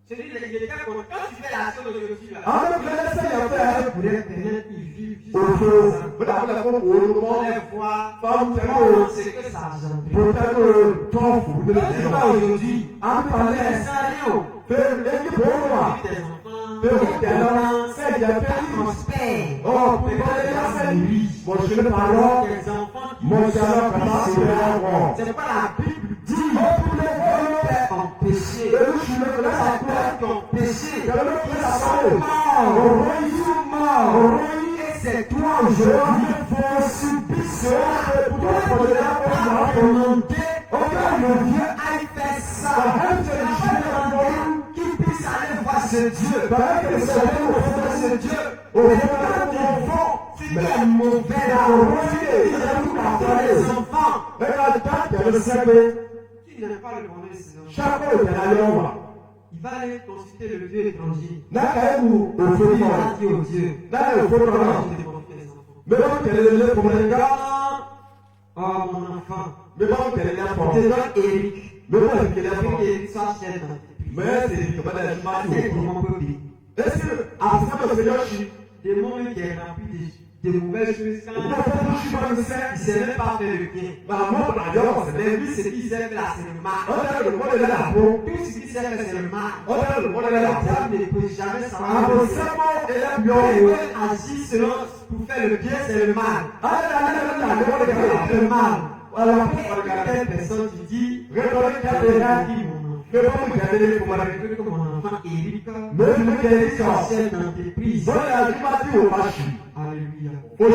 C: Celui qui était content, quand tu fais l'action d'aujourd'hui, là, pour les permettre, ils vivent jusqu'à présent. On les voit, on sait que ça engendre. Quand tu vas aujourd'hui, les salariés, tes enfants, prospèrent. Tes enfants qui c'est pas la Bible dit en péché. Ton péché, et c'est toi aujourd'hui le Dieu aille faire ça. Qu'il puisse aller voir ce Dieu. Ce Dieu, au fond du fond, tu es mauvais là. Tu as les enfants. Tu n'aimes pas le bonheur de ses enfants. Il va aller consulter le Dieu étranger. Il va dire au Dieu. Oh mon enfant. Je te donne Eric. Eric soit chef d'entreprise. C'est mon peuple. Des moments qui est rempli de mauvaises choses. Il ne sait même pas faire le bien. Mais lui, ce qu'il sait faire, c'est le mal. Tout ce qu'il sait faire, c'est le mal. Il ne peut jamais savoir. Il veut agir selon pour faire le bien, c'est le mal. Le mal. Alors, telle personne qui dit, mon enfant Eric, soit chef d'entreprise. Alléluia. On ne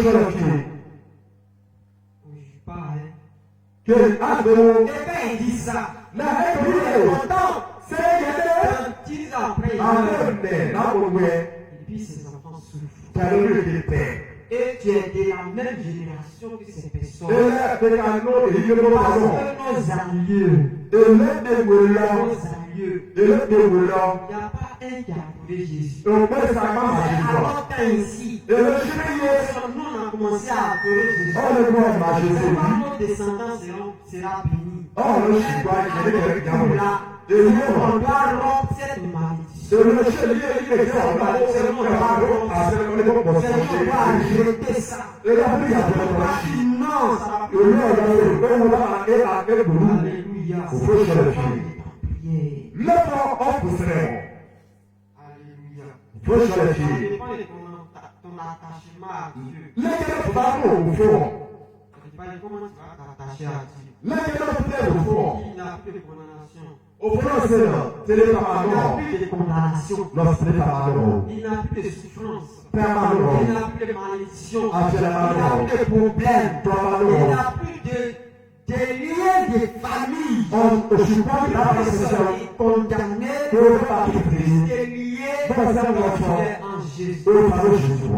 C: joue pas, hein. Et quand il dit ça, il est content. 10 ans après, il dit puis ses enfants souffrent.
D: Tu as le lieu de paix.
C: Et tu es de la même génération que ces personnes.
D: Et là, tu as un nom et il y a
C: Parce que nos aïeux,
D: Et là, tu
C: nos aïeux,
D: Et là, tu
C: il n'y a pas un qui a adoré Jésus.
D: Donc, moi, ça m'a
C: À
D: marqué.
C: longtemps ici,
D: Et le juillet,
C: nous on a commencé à adorer Jésus.
D: oh, le nom m'a Jésus.
C: Nos descendants sera bénis.
D: Oh, le chinois, il est avec Dieu. Et
C: On
D: le
C: doit rompre cette malédiction.
D: chevalier, il est là. C'est le nom de la parole. Ah, c'est le nom de la
C: Seigneur, on doit
D: parole.
C: arrêter ça.
D: Et là, il y a
C: On
D: de
C: doit
D: la
C: dire non, ça va
D: Et
C: plus.
D: là, on va aller à quel boulot.
C: Alléluia.
D: Au feu sur le pied.
C: Prière.
D: L'homme en poussement.
C: Alléluia.
D: Feu sur le
C: Ça
D: pied.
C: dépend de ton attachement à Dieu.
D: Lesquels parlent au fond.
C: Ça dépend de comment tu vas t'attacher à Dieu.
D: Lesquels plaident au fond.
C: Il n'y a plus de condamnation.
D: Au fond, c'est là. C'est les
C: Il n'y a
D: pardons.
C: plus de condamnation.
D: Non, c'est les pardons.
C: Il n'y a plus de souffrance.
D: Pardon.
C: Il n'y a plus de malédiction.
D: Ah, c'est la
C: Il n'y a
D: pardon.
C: plus de problème. Il
D: Pardon.
C: n'y a plus de liens de famille.
D: Je suis pas là parce que c'est
C: Condamné,
D: un parti pris.
C: est lié
D: Dans un enfant.
C: en Jésus.
D: Au pardon, Jésus.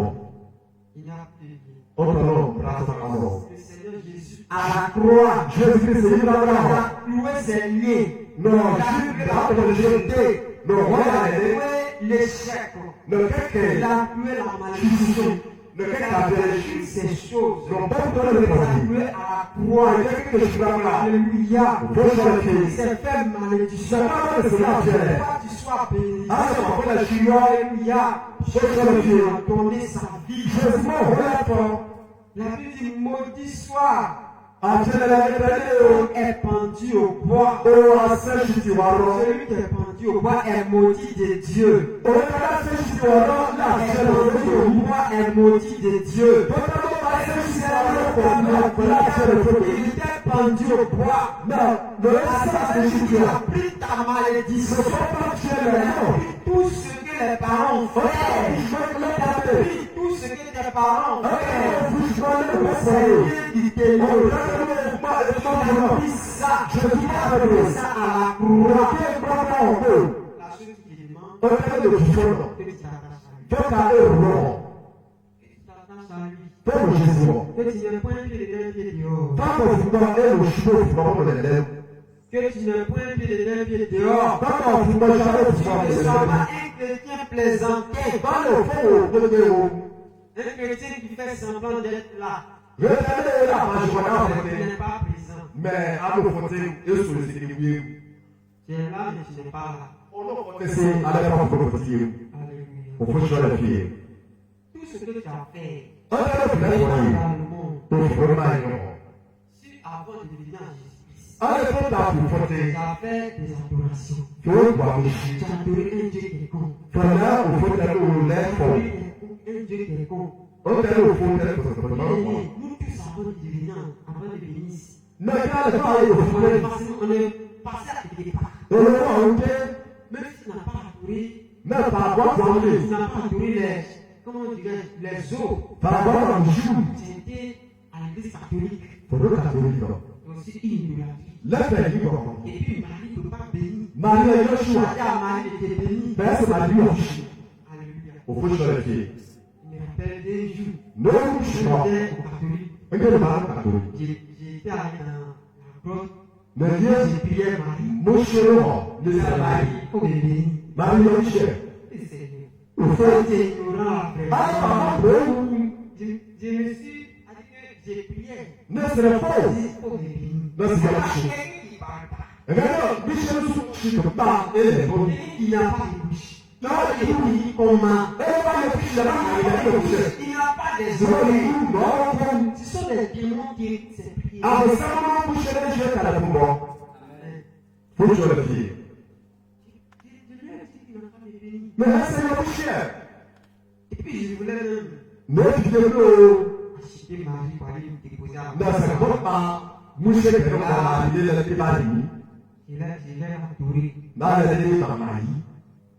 C: Il n'y a plus de lien.
D: Au pardon, grâce à l'amour.
C: Le Seigneur Jésus, à la croix,
D: Jésus-Christ, c'est
C: il
D: là.
C: a cloué ses liens.
D: Non,
C: Il a cloué la jeté.
D: Non,
C: Il a
D: regardez.
C: cloué l'échec.
D: Ne
C: Il
D: quelqu'un.
C: a cloué la malédiction.
D: Ne
C: Il
D: quelqu'un
C: a
D: avait
C: vécu ces choses.
D: Non, pas
C: Il
D: de
C: a
D: le
C: cloué à la croix.
D: Quelqu'un que je suis là.
C: Alléluia.
D: Feu sur le pied.
C: Il s'est fait malédiction.
D: C'est pas de cela,
C: Pour
D: Pierre.
C: que tu sois béni.
D: Ah, c'est pourquoi la chinois.
C: Alléluia. Jésus a donné sa vie.
D: Jésus, regarde.
C: La Bible dit maudit soit
D: Ah, c'est la
C: celui est pendu au bois.
D: Oh, à Saint-Chitiwaro.
C: Celui qui est pendu au bois est maudit de Dieu.
D: Oh, à Saint-Chitiwaro, là,
C: Est
D: c'est
C: pendu
D: le
C: au bois est maudit de Dieu. Il était pendu au bois.
D: Non, le
C: Il
D: Saint-Chitiwaro.
C: a pris ta malédiction.
D: Ce sont pas
C: Il
D: Dieu,
C: a
D: non.
C: pris tout ce que les parents ont fait. Il a pris tout ce que tes parents ont fait. Seigneur, il te loue. Il a pris ça. Il a pris ça à la croix. La chose qui demande,
D: Aucun de vous
C: que tu t'attaches à lui.
D: Aucun euro.
C: Que tu t'attaches à lui.
D: Como Jésus.
C: Que tu ne pointes plus de pied dehors.
D: Vamos fumar eu estou fumando leleu.
C: Que tu ne pointes plus de pied dehors.
D: Vamos fumar já eu
C: Tu
D: fumando
C: ne sois pas
D: leleu.
C: un chrétien plaisantin.
D: Vamos fogo do meu.
C: Un chrétien qui fait semblant d'être là.
D: Eu também era mais
C: Tu
D: jogar
C: n'es pas présent.
D: mais a no fonte eu sou esse que eu.
C: Tu es là, mais tu n'es pas là.
D: Esse ale para fogo fonte.
C: Alléluia.
D: O fonte olha aqui.
C: Tout ce que tu as fait
D: Olha para
C: dans
D: mim.
C: le monde,
D: O fogo mais não.
C: si avant de devenir Jésus-Christ,
D: Olha para dar pro
C: tu
D: fonte.
C: as fait des adorations.
D: Foi vamos.
C: Tu as adoré un Dieu quelconque.
D: Fala o fonte da
C: Tu as
D: lefo.
C: adoré un Dieu quelconque.
D: Outra o fonte da
C: Bien
D: fonte.
C: aimé, nous tous avant de devenir, avant de venir ici,
D: Não cara vai o fonte.
C: on est passé à des pas.
D: Eu não onde.
C: Même si tu n'as pas adoré,
D: Não para agora
C: tu
D: vamos.
C: n'as pas adoré les, comment dirais les eaux.
D: Para agora vamos.
C: Tu étais à l'église catholique,
D: Fogo católico.
C: aussi une de la vie.
D: Lefo ligo.
C: Et puis Marie ne peut pas bénir.
D: Maria
C: Tu as
D: Joshua.
C: dit à Marie de te bénir.
D: Peça Maria.
C: Alléluia.
D: O fonte olha aqui.
C: Je me rappelle des jours,
D: Não
C: j'étais
D: chama.
C: au catholique.
D: Ainda mais católico.
C: J'étais allé dans la grotte.
D: Não
C: J'ai
D: é
C: prié Marie.
D: mochilão.
C: Marie, faut me bénir.
D: Maria Michel.
C: Et Seigneur.
D: O
C: Quand
D: fonte.
C: tu es ignorant après,
D: Ah, eu.
C: je me suis dit que j'ai prié.
D: Não será
C: J'ai
D: fogo.
C: dit, faut me bénir.
D: Não será
C: Quelqu'un
D: fogo.
C: qui parle pas.
D: Agora, Michel Chico, tá, ele é bom.
C: Il n'a pas de bouche.
D: Não,
C: Il
D: ele
C: dit comment.
D: vai me ficar lá, ele vai me
C: Il n'a pas des
D: ficar.
C: oreilles.
D: Não,
C: Ce sont des démons qui s'est prié.
D: a você não puxa ele de cara pro bom. Puxa ele aqui.
C: Je lui ai dit qu'il n'a pas de bénir.
D: Mas essa é a puxa.
C: Et puis je voulais même
D: Não te deu.
C: acheter Marie pour aller me déposer à
D: Nessa roupa, puxa que não dá, ele é de bari.
C: Je l'ai adoré.
D: Nada de mamãe.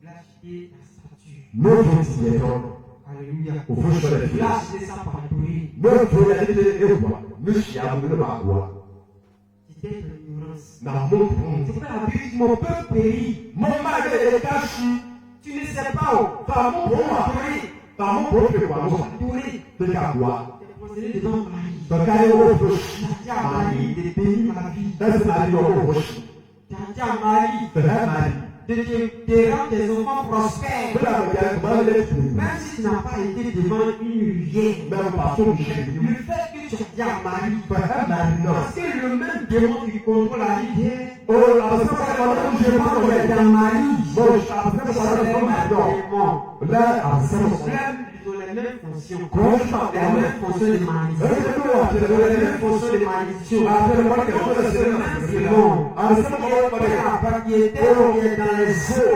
C: Il a acheté la statue.
D: Não te deu.
C: Alléluia.
D: O puxa ele
C: Il a
D: aqui.
C: acheté ça pour adorer.
D: Não foi ele de eu. Não chiava de mágoa.
C: J'étais dans l'ignorance.
D: Na mão.
C: C'est pourquoi la Bible dit mon peuple périt.
D: Mon mari est caché.
C: Tu ne sais pas où.
D: Par mon bon, par mon propre poids,
C: Doué.
D: de Kaboua.
C: Tu es possédé devant Marie.
D: Donc, quand il y a un proche,
C: Tu as dit à Marie de bénir ma vie.
D: est-ce Marie au proche?
C: Tu as dit à Marie
D: C'est vrai, Marie.
C: de rendre tes enfants prospères.
D: Vous l'avez bien, comment elle est pour
C: Même si tu n'as pas été devant une rivière.
D: même par son
C: Le
D: Jésus.
C: fait que tu as dit à Marie.
D: C'est vrai, Marie, non.
C: Parce que le même démon qui contrôle la rivière.
D: Oh, la personne qui a dit, je
C: Quand
D: parle
C: on est
D: de
C: dans Marie.
D: bon, je suis après, ça va
C: C'est
D: être
C: le
D: comme
C: même
D: non.
C: démon.
D: Là, à ce moment
C: Ils ont les mêmes fonctions.
D: comment je parle
C: Les mêmes fonctions de malédiction.
D: est-ce que nous, on fait
C: Les
D: le
C: mêmes fonctions de malédiction.
D: après le moment que
C: Donc,
D: vous
C: c'est le même démon.
D: à ce moment
C: Qui était dans les eaux.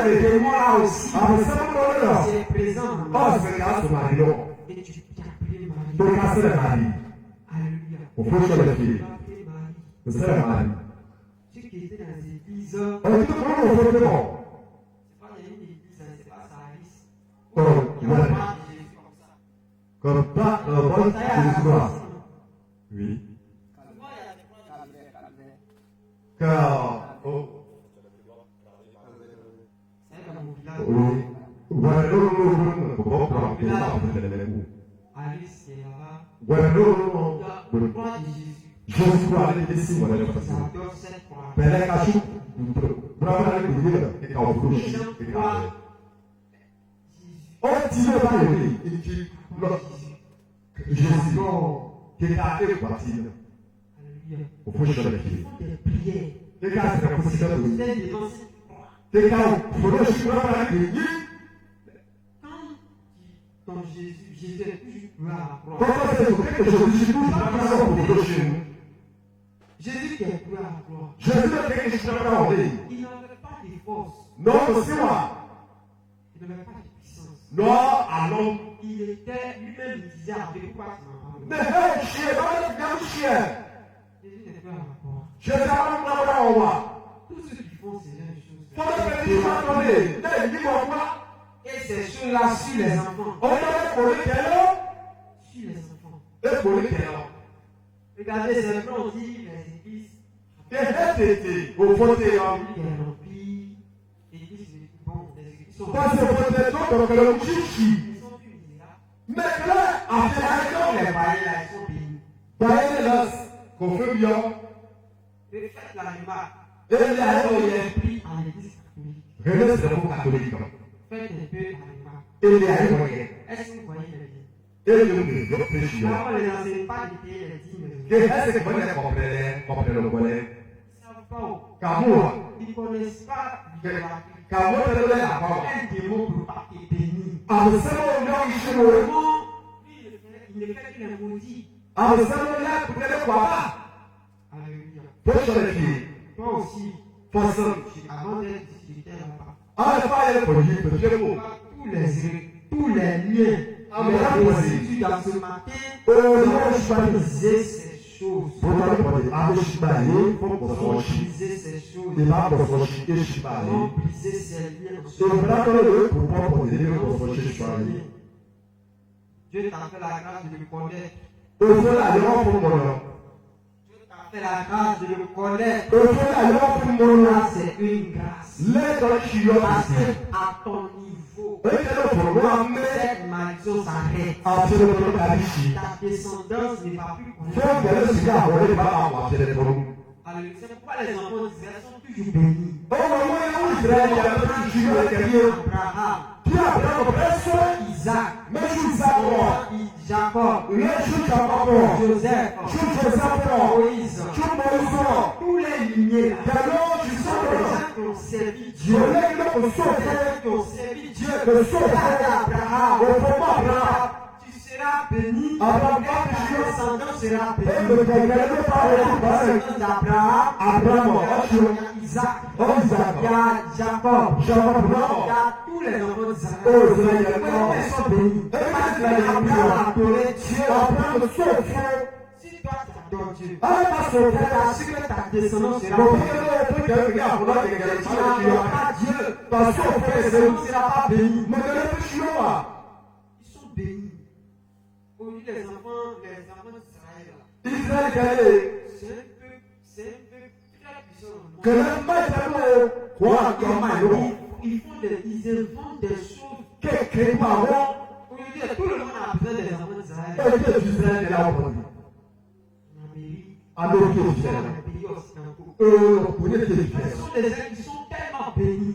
C: Le démon là aussi.
D: à ce moment-là,
C: C'est présent dans
D: oh,
C: Marie.
D: c'est grâce à Marie, non.
C: Et tu as appelé Marie.
D: Donc, à ce Marie,
C: Alléluia.
D: on peut se le
C: Tu
D: dire.
C: as appelé Marie.
D: C'est la Marie.
C: Ceux qui étaient dans les églises.
D: On dit que comment on fait bon?
C: C'est pas il y a une église, c'est pas Saris.
D: Oh,
C: Il y a
D: ouais.
C: pas de Jésus comme ça.
D: Comme pas, bon, c'est oui. Car, oh,
C: C'est dans mon village.
D: oui. Ouais, non, non, non, pourquoi prendre les arbres de l'élément?
C: Alice est là-bas.
D: Ouais, non, non,
C: Le
D: non.
C: roi de Jésus.
D: Je suis allé ici, moi, de toute façon.
C: J'adore cette croix.
D: Mais les cachous, vraiment, les gars, et quand vous couchez, et quand on dit pas, oui, il dit, non, Jésus, qui est à eux, quoi, il
C: Alléluia.
D: au fond, je le dis.
C: Des prières.
D: Les gars, c'est comme si c'était oui.
C: C'est devant cette croix.
D: Les gars, il faut que je sois dans la vie.
C: Quand Jésus est toujours plus à la croix.
D: Pourquoi c'est vrai que je suis toujours dans la vie pour chez nous?
C: Jésus qui est plus à la croix.
D: Jésus est vrai que je suis dans la vie.
C: Il n'avait pas de force.
D: Non, c'est moi.
C: Il n'avait pas de puissance.
D: Non, allons.
C: Il était lui-même, il disait avec quoi tu m'as
D: Mais
C: parlé.
D: hey, chien, dans le chien.
C: Jésus n'est plus à la croix.
D: Je sais pas comment on va.
C: Tous ceux qui font ces mêmes choses.
D: Faut que les gens attendent. Là, il dit quoi?
C: Et ces choses-là sur les enfants.
D: On va pour le terrain.
C: Sur les enfants.
D: Et pour le terrain.
C: Regardez, c'est vrai, on dit les églises.
D: Et été au fond terrain.
C: Il est rempli. L'église, bon, les églises sont
D: Parce que au terrain, donc le chichi.
C: Ils sont plus misérables.
D: Mais là, après,
C: Comme les païens là, ils sont bénis.
D: bah, il là, qu'on fait bien.
C: Et faites la remarque.
D: Et là,
C: Il est pris en église catholique.
D: René, c'est le mot catholique.
C: Faites un peu la remarque.
D: Et il est à l'époque.
C: Est-ce que vous voyez les dîmes?
D: Et le mot, péché.
C: Avant, les enseignants pas de payer les dîmes.
D: Que est-ce que vous allez comprendre le volet?
C: Ils ne savent pas où.
D: Car moi,
C: Ils ne connaissent pas de la
D: car moi, je vais la parole.
C: un démon ne peut pas te bénir.
D: À ce moment-là, il
C: Le
D: se
C: démon, lui, il ne fait que les maudits.
D: à ce moment-là, vous allez voir.
C: Alléluia.
D: Pour se le dire.
C: Toi aussi,
D: Parce que,
C: avant d'être discuté là-bas,
D: à la fin, il est pour dire, monsieur Beau.
C: tous les liens, les résidus dans ce matin,
D: Oh, non, je suis pas
C: briser ces choses.
D: pour parler, à le chibayer, pour qu'on
C: Comment
D: soit chi.
C: briser ces choses?
D: Et là, pour qu'on chi, et chibayer.
C: Comment briser ces liens?
D: Et voilà que le pour pas pour dire, pour qu'on chi, chibayer.
C: Dieu t'a fait la grâce de le connaître.
D: Au fond, là, il y a pour mon nom.
C: Dieu t'a fait la grâce de le connaître.
D: Au fond, là, il y a pour mon nom.
C: Ça, c'est une grâce.
D: Les gens qui ont
C: Parce
D: passé.
C: que à ton niveau,
D: Et c'est le pour mais
C: cette malédiction s'arrête.
D: absolument pas ici.
C: Ta descendance ne va plus
D: Faut
C: connaître.
D: que le cigare, on n'est pas à voir, c'est le pour nous.
C: Alléluia. C'est pourquoi les enfants d'Israël sont toujours bénis.
D: Au moment où Israël y a un qui joue avec quelqu'un,
C: Abraham,
D: qui a pris un pression,
C: Isaac,
D: mais je suis d'accord.
C: Jacob,
D: Le chou capable,
C: Joseph,
D: chou Joseph,
C: Moïse,
D: chou Moïse,
C: tous les lignées là,
D: Galon, tu
C: sont
D: sens
C: des
D: que
C: gens qui ont servi
D: je
C: Dieu.
D: l'ai que pour
C: Des
D: sauver,
C: gens qui ont servi Dieu.
D: que sauver,
C: Abraham,
D: au moment Abraham,
C: tu seras béni.
D: Abraham,
C: Et ta descendance sera
D: et
C: bénie.
D: le Galilée parle
C: La
D: du passé,
C: descendance d'Abraham,
D: Abraham,
C: il y a Isaac,
D: Isaac,
C: il y a Jacob,
D: Jacob,
C: il y a tous les enfants d'Israël.
D: oh Israël,
C: Ils sont bénis. Parce que Abraham a adoré Dieu.
D: Abraham sauve,
C: Si toi tu adores Dieu,
D: ah, pas sauver,
C: parce que ta descendance sera
D: donc
C: bénie.
D: il faut que regarde, on a des
C: Tu
D: Galilées,
C: n'adores pas Dieu,
D: parce
C: ta
D: qu'on fait
C: descendance ne sera pas bénie.
D: mais le péché,
C: Ils sont bénis. Aujourd'hui, les enfants d'Israël, là,
D: Israël Galilée,
C: c'est un peu très puissant.
D: que le maître, quoi, comme un loup.
C: ils inventent des choses.
D: qui créent par moi.
C: Aujourd'hui, tout le monde a besoin des enfants d'Israël.
D: Et Dieu d'Israël est là aujourd'hui.
C: En Amérique,
D: Amérique
C: dans
D: d'Israël.
C: les pays occidentaux.
D: Pour les
C: Ce
D: d'Israël.
C: sont des gens qui sont tellement bénis.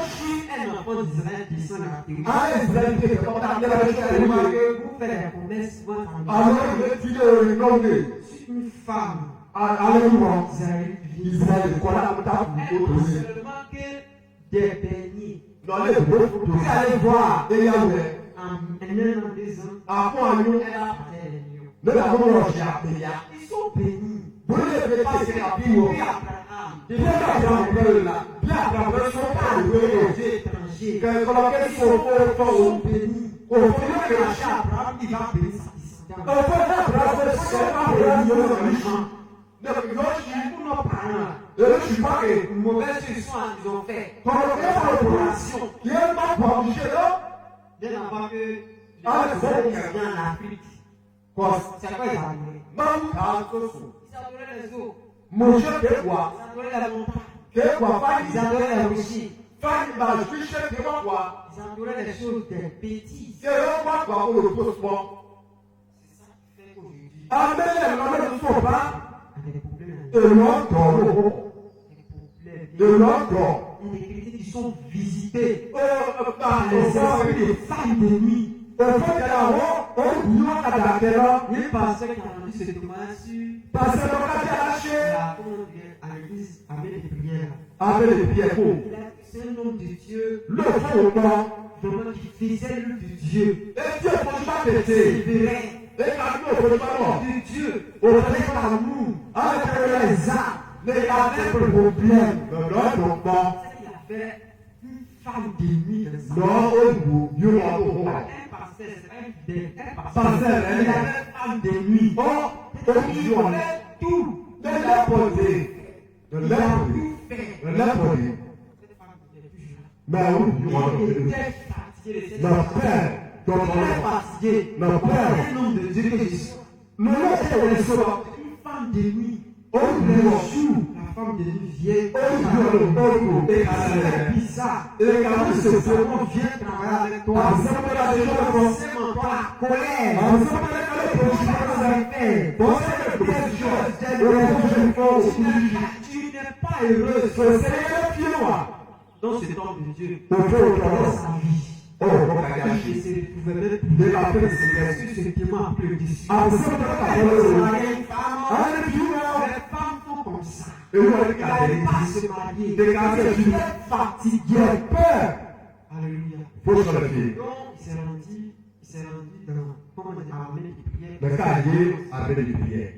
C: Si un enfant d'Israël descend à Théorie,
D: Ah, Israël qui est content.
C: vous faites des promesses souvent
D: Alors,
C: familiales.
D: il est nommé.
C: Si une femme
D: Alléluia.
C: d'Israël vient,
D: Israël, voilà, on t'a
C: elle
D: pour
C: n'a
D: opposer.
C: seulement que des beignets.
D: Dans les deux,
C: Vous allez voir,
D: et Yahweh,
C: en un an, 2 ans,
D: après un jour,
C: elle a parlé les lions.
D: nous avons reçu à Pélia.
C: Ils sont bénis.
D: Vous ne devez pas se rappeler,
C: Depuis Abraham,
D: bien après là, bien après son père,
C: les dieux étrangers,
D: que coloquer son
C: ils
D: corps
C: sont bénis.
D: au
C: Au
D: fond
C: lieu
D: de
C: de
D: la
C: lâcher
D: chair.
C: Abraham, il va bénir sa
D: Au
C: descendance.
D: fond de la place, c'est pas pour les lions dans les champs. Donc,
C: Pour nos parents,
D: je ne suis pas que,
C: une mauvaise solution ils ont fait.
D: coloquer sa population, qui est pas pour bouger là,
C: Bien avant que
D: Ah,
C: les
D: c'est bon.
C: Israéliens viennent en Afrique,
D: quoi,
C: c'est quoi ils arrivaient?
D: même à ce fou.
C: Ils adoraient les eaux,
D: Mon chef de quoi,
C: ils adoraient la montagne,
D: que quoi, pas
C: ils adoraient la rochers,
D: Fani ba je chef de quoi,
C: ils adoraient les choses des bêtises.
D: que l'on va quoi pour le post-mort.
C: C'est ça qui fait qu'aujourd'hui,
D: Amen, l'homme ne sont pas,
C: on a des problèmes.
D: de l'autre,
C: Des
D: de
C: problèmes.
D: l'autre.
C: Il y a des chrétiens qui sont visités
D: Par
C: par les esprits des femmes de nuit.
D: au fait de la roue, on n'y a pas d'accueil.
C: Il y a un pasteur qui a rendu ce témoignage sur
D: Parce que l'on a lâché
C: comment dire, à l'église avec des prières.
D: avec les pieds courts.
C: Il a- C'est un homme de Dieu,
D: Le fondement,
C: vraiment qui faisait l'œuvre de Dieu.
D: et Dieu ne peut pas
C: C'est
D: péter.
C: vrai.
D: Et la Dieu ne peut pas non.
C: De Dieu,
D: Au
C: avec
D: fait,
C: l'amour,
D: avec les âmes, mais il y avait un problème. Mais non, non, non.
C: il y avait une femme de nuit dans sa
D: Non, au bout, Dieu m'a
C: Un
D: beaucoup.
C: pasteur, c'est un fidèle, un
D: Pasteur,
C: pasteur.
D: hein.
C: Il avait une femme de nuit.
D: Oh,
C: Il
D: aujourd'hui, on est
C: fait tout.
D: de l'imposer. De
C: Il a
D: l'imposer.
C: tout fait.
D: De l'imposer.
C: Cette femme n'était plus là.
D: Mais oui, Dieu m'a
C: Il
D: donné.
C: était fatigué de cette
D: Notre
C: femme.
D: Père, notre
C: Très
D: Père,
C: fatigué.
D: notre Père,
C: Un homme de Dieu que je suis.
D: nous laissons les soins.
C: Une femme de nuit.
D: Au jour,
C: La femme de nuit vient.
D: au jour, et
C: C'est bizarre.
D: et les garçons se
C: On
D: feront.
C: vient travailler avec toi.
D: Ensemble, la décision,
C: Forcément, toi, la colère.
D: ensemble, les prochains, bon, c'est le prochain, au prochain fois,
C: Tu n'es pas heureuse.
D: ce Seigneur qui est moi.
C: Dans cet homme de Dieu.
D: Au fond,
C: Dans
D: au
C: sa vie.
D: oh, on va
C: Il
D: gâcher.
C: ne se retrouvait même
D: De
C: plus.
D: la paix, c'est
C: Sur ce témoin après le discours.
D: ensemble, la
C: Il y a
D: parole,
C: une femme.
D: alléluia,
C: Les femmes font comme ça.
D: et nous, on
C: Il n'arrive pas à se marier.
D: des garçons,
C: Il est fatigué.
D: il a peur,
C: Alléluia.
D: faut se lever.
C: Donc, il s'est rendu dans, comment on dit, à l'armée qui priait.
D: Le casier avec des prières.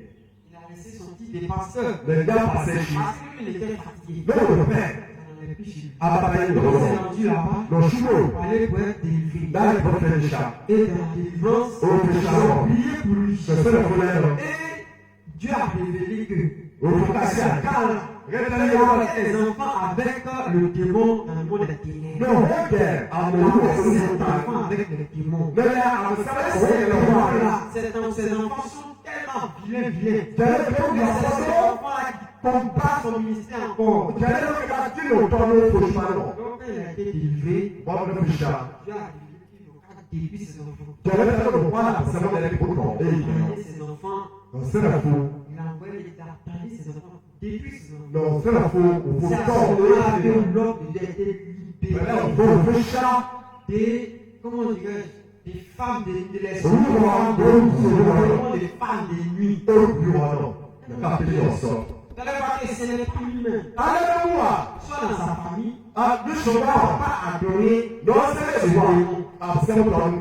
C: Il a laissé son titre de pasteur.
D: Le gars passait chez
C: Parce qu'il était fatigué.
D: nous, le Père,
C: Ça n'allait plus chez lui.
D: à bataille de
C: Donc, il s'est
D: l'eau.
C: rendu là-bas
D: Le chou,
C: pour aller pour être délivré.
D: dans le prophète de chat.
C: Et dans la délivrance,
D: Au pécheur.
C: ils ont prié pour lui.
D: Ce fait le colère.
C: Et Dieu a révélé que
D: Au focaccia.
C: quand il y avait des enfants avec le démon dans le monde des ténèbres,
D: Non, regarde, à mon nom,
C: ces enfants avec les démons,
D: mais là, on savait le roi là.
C: ces enfants sont tellement vilains.
D: J'allais prendre la
C: Ces
D: photo,
C: enfants-là qui combattent son ministère encore.
D: j'allais regarder le tonneau pour le ballon.
C: Donc, quand il a été délivré,
D: Bon, le pécheur.
C: Dieu a révélé qu'il ne détruit ses enfants.
D: J'allais faire le roi là, parce que moi, j'allais pour ton.
C: Il a envoyé ses enfants,
D: Non, c'est la fou.
C: il a envoyé, il a appelé ses enfants, détruit ses enfants.
D: Non, c'est la fou. Au
C: C'est à ce
D: fond,
C: moment-là que l'homme a été
D: mais là,
C: libéré
D: on peut le pécheur.
C: des, comment dirais-je, des femmes de l'esprit,
D: Oui,
C: des femmes de nuit.
D: Au bureau, non. Le capitaine en sort.
C: Vous allez voir que ce n'est pas lui-même.
D: Alléluia.
C: Soit dans sa famille,
D: Ah, nous
C: on ne
D: sommes
C: va
D: là.
C: pas adorer.
D: Non, c'est le roi. Absolument.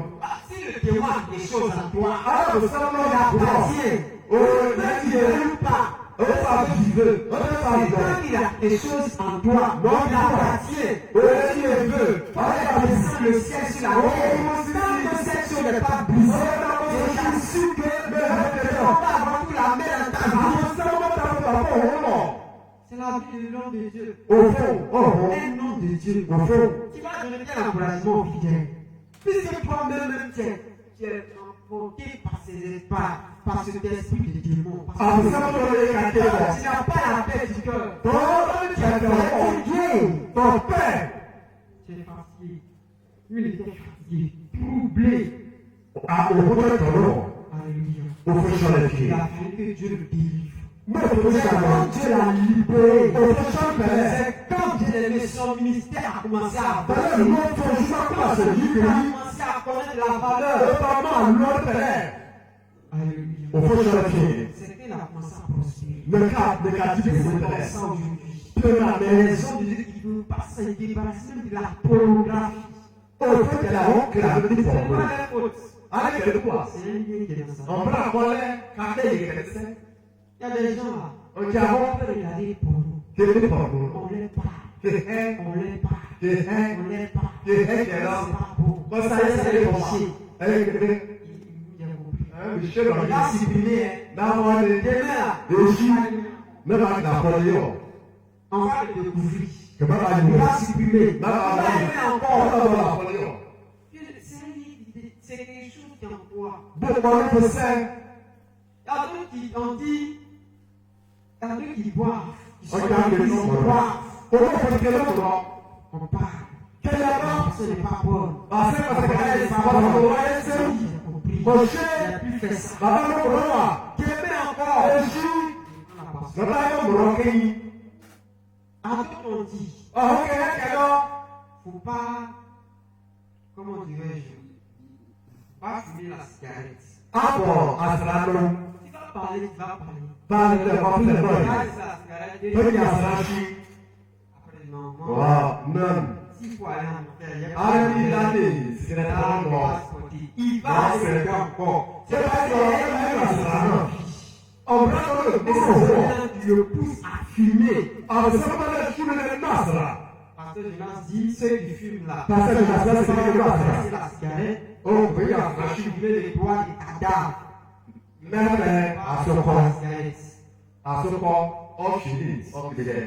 C: Si le témoin a des choses en toi,
D: Ah, nous sommes là.
C: il appartient.
D: Oh, là, il est
C: Ne pas.
D: on est pas viveux. On est pas
C: Et
D: viveux.
C: quand il a des choses en toi, il appartient.
D: Oh, là, il est vieux.
C: On descend le ciel sur la terre. Quand le ciel n'est pas brisé, je suis sûr que le monde va avoir tout la mer dans ta vie. C'est la vie de l'homme de Dieu.
D: Au fond,
C: Un homme de Dieu.
D: au fond,
C: Qui va donner quel encouragement au fidèle. Puisque toi-même, tu es suffoqué par ces esprits, par cet esprit de démon.
D: Àbùsọ̀ tó lè kàdé
C: Tu
D: bọ̀.
C: n'as pas la paix du cœur.
D: Tọ́lá ti àgbà ọ̀dún tọ̀pẹ́.
C: Tu es fatigué. Lui, il était fatigué, troublé.
D: Òkú tó tọ̀rọ̀.
C: Alléluia.
D: Òfin sọ̀rọ̀ fi.
C: Il a fallu que Dieu le délivre.
D: Mọ̀tò tó sàgbà.
C: Dieu l'a libéré.
D: Òfin sọ̀rọ̀ bẹ̀rẹ̀.
C: C'est quand bien aimé son ministère a commencé à
D: Bẹ́ẹ̀
C: avancer.
D: ni wọ́n tó ṣúná pàṣẹ yìí
C: Il a
D: kìí.
C: commencé à connaître la
D: Ó
C: valeur.
D: bá máa lọ bẹ̀rẹ̀.
C: Alléluia.
D: Òfin sọ̀rọ̀ fi.
C: C'est qu'il a commencé à prospérer.
D: Mẹ́ka ti
C: C'est
D: bẹ̀rẹ̀
C: pour
D: bẹ̀rẹ̀.
C: ça aujourd'hui.
D: Pé ma
C: Les
D: bẹ̀rẹ̀.
C: gens de Dieu qui ne veulent pas se débarrasser de la pornographie.
D: Òfin kẹlẹ̀ àwọn kẹlẹ̀ àwọn ní
C: C'est
D: pọ̀pọ̀.
C: pas leur faute.
D: Alẹ́ kẹlẹ̀ kọ́.
C: C'est un lien qui est dans ça.
D: Ọ̀bùrà kọ́lẹ̀ kàdé yìí kẹlẹ̀ sẹ́.
C: Il y a des gens là.
D: Ọjà
C: On
D: wọ́n
C: peut regarder porno.
D: kẹlẹ̀ pọ̀pọ̀.
C: On les parle.
D: Kẹ̀hẹ́
C: On les parle.
D: kẹ̀hẹ́
C: On les parle.
D: kẹ̀hẹ́ kẹlẹ̀.
C: C'est pas beau.
D: Kọ́sá
C: Ça,
D: yẹn
C: c'est
D: kẹlẹ̀
C: le
D: pọ̀.
C: péché.
D: Ẹ̀yẹ kẹlẹ̀.
C: Il a compris.
D: Ìṣe lọ
C: Il a
D: yìí.
C: supprimé.
D: N'awọn ni
C: Demain là.
D: èyí mẹ́ta ti dàpọ̀ yìí ọ̀.
C: On va le découvrir.
D: Kẹ̀mẹ́ bá yìí
C: Il
D: wọ̀.
C: va supprimer. Il
D: N'awọn
C: va
D: ni
C: aimer
D: ọ̀pọ̀
C: encore.
D: dàpọ̀ yìí ọ̀.
C: C'est quelque chose qui est en toi.
D: Bó o ní sẹ́.
C: Il y a d'autres qui ont dit, il y a d'autres qui boivent. Ils sont
D: Ọjà ń lè
C: ils
D: nù ọ̀rọ̀.
C: boivent.
D: Owó kan kẹlẹ́ ọ̀rọ̀.
C: On parle.
D: Kẹlẹ́ bá.
C: Ce n'est pas bon.
D: Àṣẹ pàtàkì ẹ̀ bàbá tó wáyé sẹ́yìn.
C: J'ai compris.
D: Kò ṣe
C: Il a pu faire ça.
D: bàbá ló kọ̀ wá.
C: Qu'aimer encore.
D: Èṣù
C: On n'a pas ça.
D: bàbá yóò mọ̀rọ̀ kẹ́yìn.
C: À d'autres on dit,
D: Ọ̀hún kẹ́lẹ́ kẹ́lọ́.
C: faut pas, comment dirais-je, pas fumer la cigarette.
D: Àbọ̀ àṣàrà lọ.
C: Tu vas parler, tu vas parler.
D: Bá a lè kọ́ fún ẹ̀rọ yìí.
C: Ah, c'est la cigarette.
D: Tó ní àṣàrà sí.
C: Après, non,
D: Wà
C: non.
D: náà.
C: S'il faut aller en enfer, il y a
D: Ara ní ìlànà ìsìnkú
C: Ah, il
D: lọ.
C: va se porter. Il va se faire encore.
D: Ṣé bá ti ọ̀rọ̀ ẹ̀rọ àṣàrà náà? Ọ̀rọ̀ tó lè
C: Mais
D: kúrò wọ̀.
C: ça, tu le pousses à fumer.
D: Àṣàrà máa lè ṣúlẹ̀ lẹ́nu náà sàrà.
C: Pasteur Jonas dit, ceux qui fument là,
D: Pasteur Jonas, ça, c'est quelque chose.
C: c'est la cigarette,
D: Ó gbé àṣàrà sí.
C: fumer les doigts des cadavres.
D: Mẹ́rẹ̀ àsopọ̀.
C: La cigarette.
D: Àsopọ̀ ọ̀ṣìlì ọ̀gbẹ̀dẹ̀.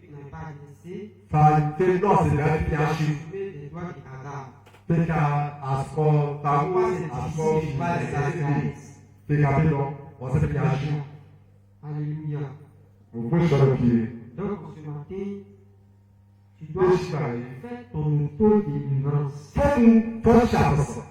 C: Tu n'as pas laissé
D: Fàǹtẹ̀ náà sì rẹ̀ fi aṣí.
C: fumer les doigts des cadavres.
D: Péka àsopọ̀ tàwọn
C: Pourquoi c'est
D: àsopọ̀
C: difficile de pas laisser la cigarette?
D: Péka bí lọ, wọ́n sì fi aṣí.
C: Alléluia.
D: Ògbó sọ̀rọ̀ kiri.
C: Donc, ce matin, tu
D: Ó
C: dois
D: ṣì báyìí.
C: faire ton auto-délivrance.
D: Fún tó ṣàkóso.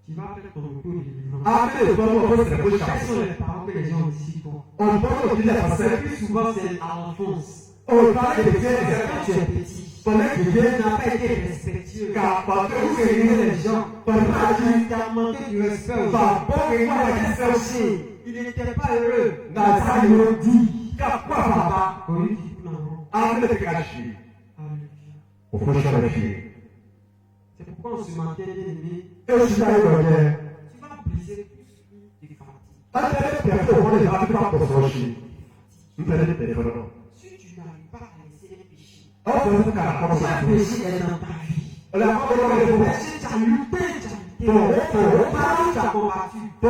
C: Tu vas faire ton auto-délivrance.
D: Abẹ́ ìtọ́jú ọ̀fọ́ sẹ̀ kó
C: Quelles sont
D: ṣàkóso.
C: les paroles que les gens disent sur toi?
D: Ọ̀dọ́ tó ti lẹ̀ pàṣẹ.
C: Le plus souvent, c'est à l'enfance.
D: Ọ̀dọ́ lè gbé
C: Quand
D: ẹ̀sẹ̀
C: tu es petit,
D: pẹ̀lẹ́
C: tu
D: gbé
C: n'as pas été respectueux.
D: ká pàtó
C: Tu
D: ṣe
C: aimes
D: ní
C: les gens.
D: pẹ̀lú àjí.
C: Tu as manqué du respect aux gens.
D: Bàbá ìwà ẹ̀sẹ̀ ṣe.
C: Il n'était pas heureux.
D: Nàìjíríà yóò di ká pa bàbá.
C: Oui, non.
D: Abẹ́ ti ká ṣe.
C: Alléluia.
D: Òfó sọ̀rọ̀ kiri.
C: C'est pourquoi on se matin, bien aimé,
D: Èsì náà yóò jẹ.
C: tu vas briser tout ce qui te fatigue.
D: Látẹ̀lé pẹ̀lú òun lè bá fífà pọ̀ sọ̀rọ̀ ṣe. Ntẹ̀lé pẹ̀lú náà.
C: Si tu n'arrives pas à laisser les péchés,
D: Ọ̀pọ̀ ní ká kọ́
C: si un
D: sọ̀rọ̀.
C: péché est dans ta vie,
D: Ọ̀là kọ́kọ́ lọ́wọ́ lè fò.
C: péché, tu as lutté, tu as lutté,
D: Fò.
C: partout tu as combattu,
D: Fò.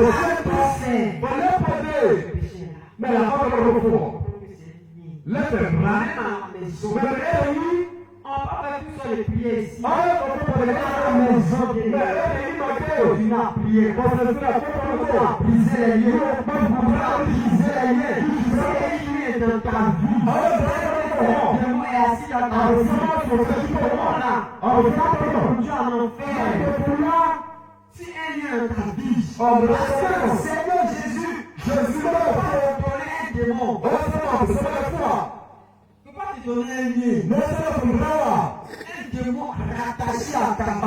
C: pas faire.
D: Bọ̀lẹ́ pọ̀dé.
C: Ce péché-là,
D: Mẹ́lá kọ́kọ́ lọ́wọ́ fò.
C: que c'est lié.
D: Lẹ́tẹ̀ rà.
C: Même à la maison,
D: Mẹ́lẹ̀ ẹ̀yìn.
C: on va faire tout ça les prières ici.
D: Ọ̀rẹ́ kọ̀ọ̀kan pọ̀lẹ́
C: À la maison, bien aimé,
D: Mẹ́lẹ̀ ẹ̀yìn máa dé o.
C: tu n'as prié.
D: Bọ̀lẹ̀ sí àkọ́kọ́
C: Tu as brisé les liens. Tu as brisé les liens. C'est lui est dans ta vie. Le mot est assis dans ta vie. Voilà. Tu as en enfer. Si un lien dans ta vie, parce que le Seigneur Jésus, ne peut pas te donner un démon. Ne peut pas te donner un lien. Un démon rattaché à ta vie. On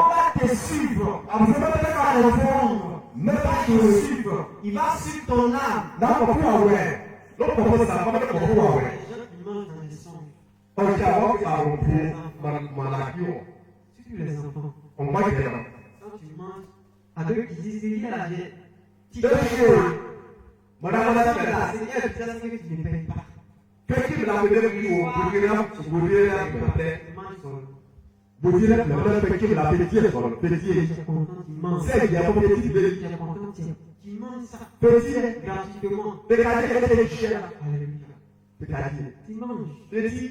C: va te suivre. Il va te suivre. Il va suivre ton âme. Les gens qui mangent dans les songes. Surtout les enfants. Quand tu manges, avec qui disent qu'il y a la vie. Tu peux faire. Seigneur, tu ne payes pas. Tu manges seul.
D: Bojile lẹbẹ pẹkí la pétié sọ̀rọ̀ pétié
C: Tu es content, tu manges.
D: sẹ ìyá fún pétié bẹ
C: Tu es content, tu manges ça
D: pétié
C: gratuitement.
D: pékadé ẹlẹdẹ ṣiṣẹ
C: Alléluia.
D: pékadé
C: Tu manges.
D: pétí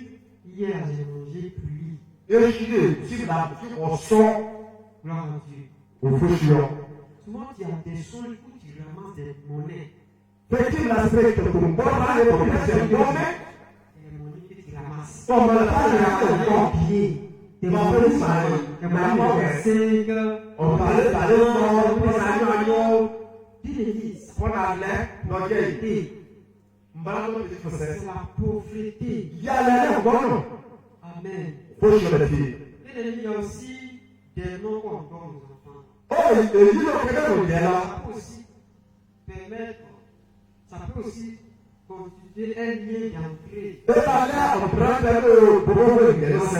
C: Hier, j'ai mangé pluie.
D: eṣu lè tí la tí ọsọ
C: Gloire à Dieu.
D: òfóṣìọ
C: Souvent, tu as des songes où tu ramasses des monnaies.
D: Petit l'aspect que tu me parles, pour que c'est
C: Des monnaies que tu ramasses.
D: comme le parle
C: Des billets. Des monnaies. Des monnaies de 5.
D: on parlait de l'eau,
C: Dis l'église.
D: on allait, donc il
C: C'est la pauvreté.
D: y a les bons,
C: Amen.
D: pour je le dis.
C: Il y a aussi des noms qu'on donne aux enfants.
D: Oh, il dit que c'est là.
C: Ça peut aussi permettre, ça peut aussi constituer un lien d'entrée.
D: Et là, on prend le bourreau de l'Église.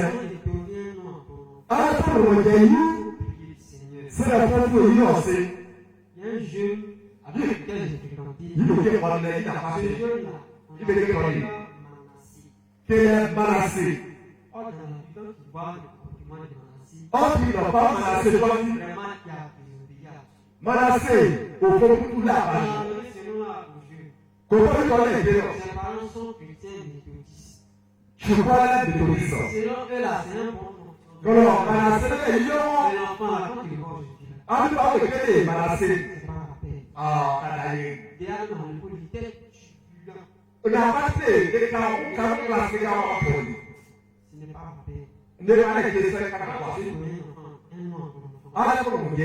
D: Ah, pour le pays, c'est la pauvreté aussi.
C: Il y a un jeune avec lequel j'ai fréquenté.
D: Il veut dire qu'on est là.
C: Ce jeune-là,
D: Il veut dire qu'on est là.
C: Manassé.
D: Qui est Manassé.
C: Or, dans la Bible, tu vois le comportement de Manassé.
D: Oh, qui n'a pas Manassé, toi.
C: Vraiment, qui a désobéi à Dieu.
D: Manassé, au fond, tout là. Comment il connaît Dieu?
C: Ses parents sont chrétiens méthodistes.
D: Je crois de l'obéissance.
C: Selon eux, là, c'est un bon nom.
D: Alors, Manassé,
C: C'est l'enfant, là, quand il voit aujourd'hui.
D: ah, tu vas regarder Manassé.
C: C'est pas la peine.
D: Ah, Kadaye.
C: Déjà, dans le politique, turbulent.
D: On a passé des cas où quand on a fait un rapport.
C: Ce n'est pas la peine.
D: On est pas avec les 5 ans.
C: Je vais donner un nom à mon enfant.
D: Ah, là, comme on dit.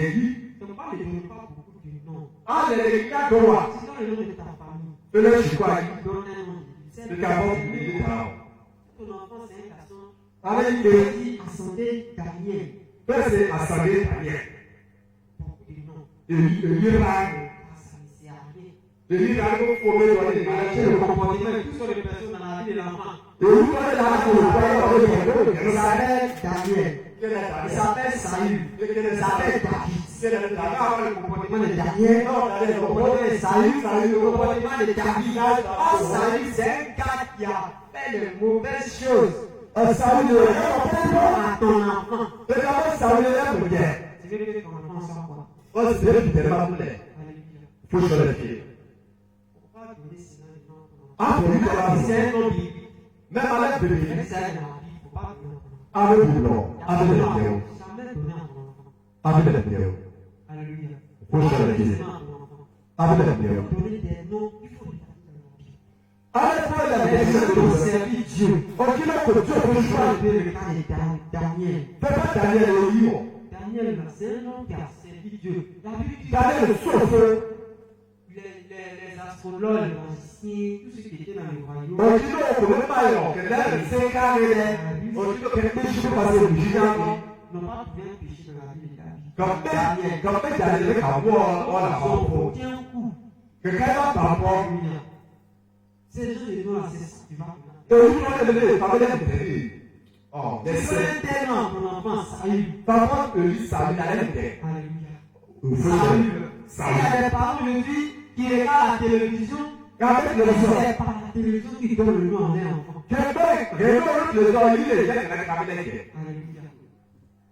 C: Donc, pas ne donne pas beaucoup de noms.
D: Ah, les gars, droit.
C: Sinon, le nom de ta famille.
D: Et là, je crois.
C: Donne un nom. C'est
D: Le Gabon, il est là.
C: ton enfant, c'est un garçon.
D: Avec les.
C: Dit Ascendé Daniel.
D: C'est assemblée derrière.
C: Beaucoup de noms.
D: Et l'Irak.
C: Ça ne sert à rien.
D: Et l'Irak, il faut mettre dans les
C: C'est
D: maladies.
C: le comportement de toutes sortes de personnes dans la vie de l'enfant.
D: Et vous voyez là, pour le voir,
C: Il s'appelle Daniel. Il s'appelle Saül. Il s'appelle David. Le comportement de Daniel. Le comportement de Saül. Le comportement de David. Oh, Saül, c'est un gars qui a fait de mauvaises choses.
D: ça veut dire
C: À ton enfant.
D: ça veut dire
C: Tu veux que ton enfant soit quoi?
D: oh, c'est tellement bon.
C: Alléluia.
D: Il faut vérifier.
C: Pourquoi donner ce nom de nom à ton enfant?
D: Ah, pour lui, ça
C: C'est un nom biblique.
D: même à la bébé.
C: C'est un nom biblique. Faut pas donner à ton enfant.
D: Avec le nom, avec le nom,
C: Jamais donner à ton enfant.
D: avec le nom.
C: Alléluia.
D: Faut vérifier. Avec le nom.
C: Donner des noms, il faut les donner.
D: Avec le
C: Les gens qui ont
D: nom.
C: servi Dieu.
D: Aucun autre Dieu peut
C: Je
D: choisir.
C: vais le cas de Daniel.
D: Fais pas Daniel au livre.
C: Daniel, c'est un homme qui a servi Dieu. La Bible dit
D: Daniel souffre.
C: les astrologues, les magiciens, tous ceux qui étaient dans le royaume.
D: Aucun autre ne pas y que là, c'est carré. Aucun autre ne peut pas se bouger.
C: N'ont pas trouvé un péché dans la vie de David.
D: Quand Daniel est à moi, on a
C: Ils
D: rapport.
C: ont porté un coup.
D: Que quand on a rapport,
C: Alléluia. Ces gens de nous, c'est ça. Tu vas.
D: et vous voyez le parler de oh,
C: C'est un tel nom, ton enfant, Saül.
D: papa que lui, ça lui a l'air.
C: Alléluia. Il y a des parents aujourd'hui qui regardent la télévision.
D: Avec le
C: C'est
D: sang.
C: par la télévision qui donne le nom à leur enfant.
D: Le
C: Alléluia.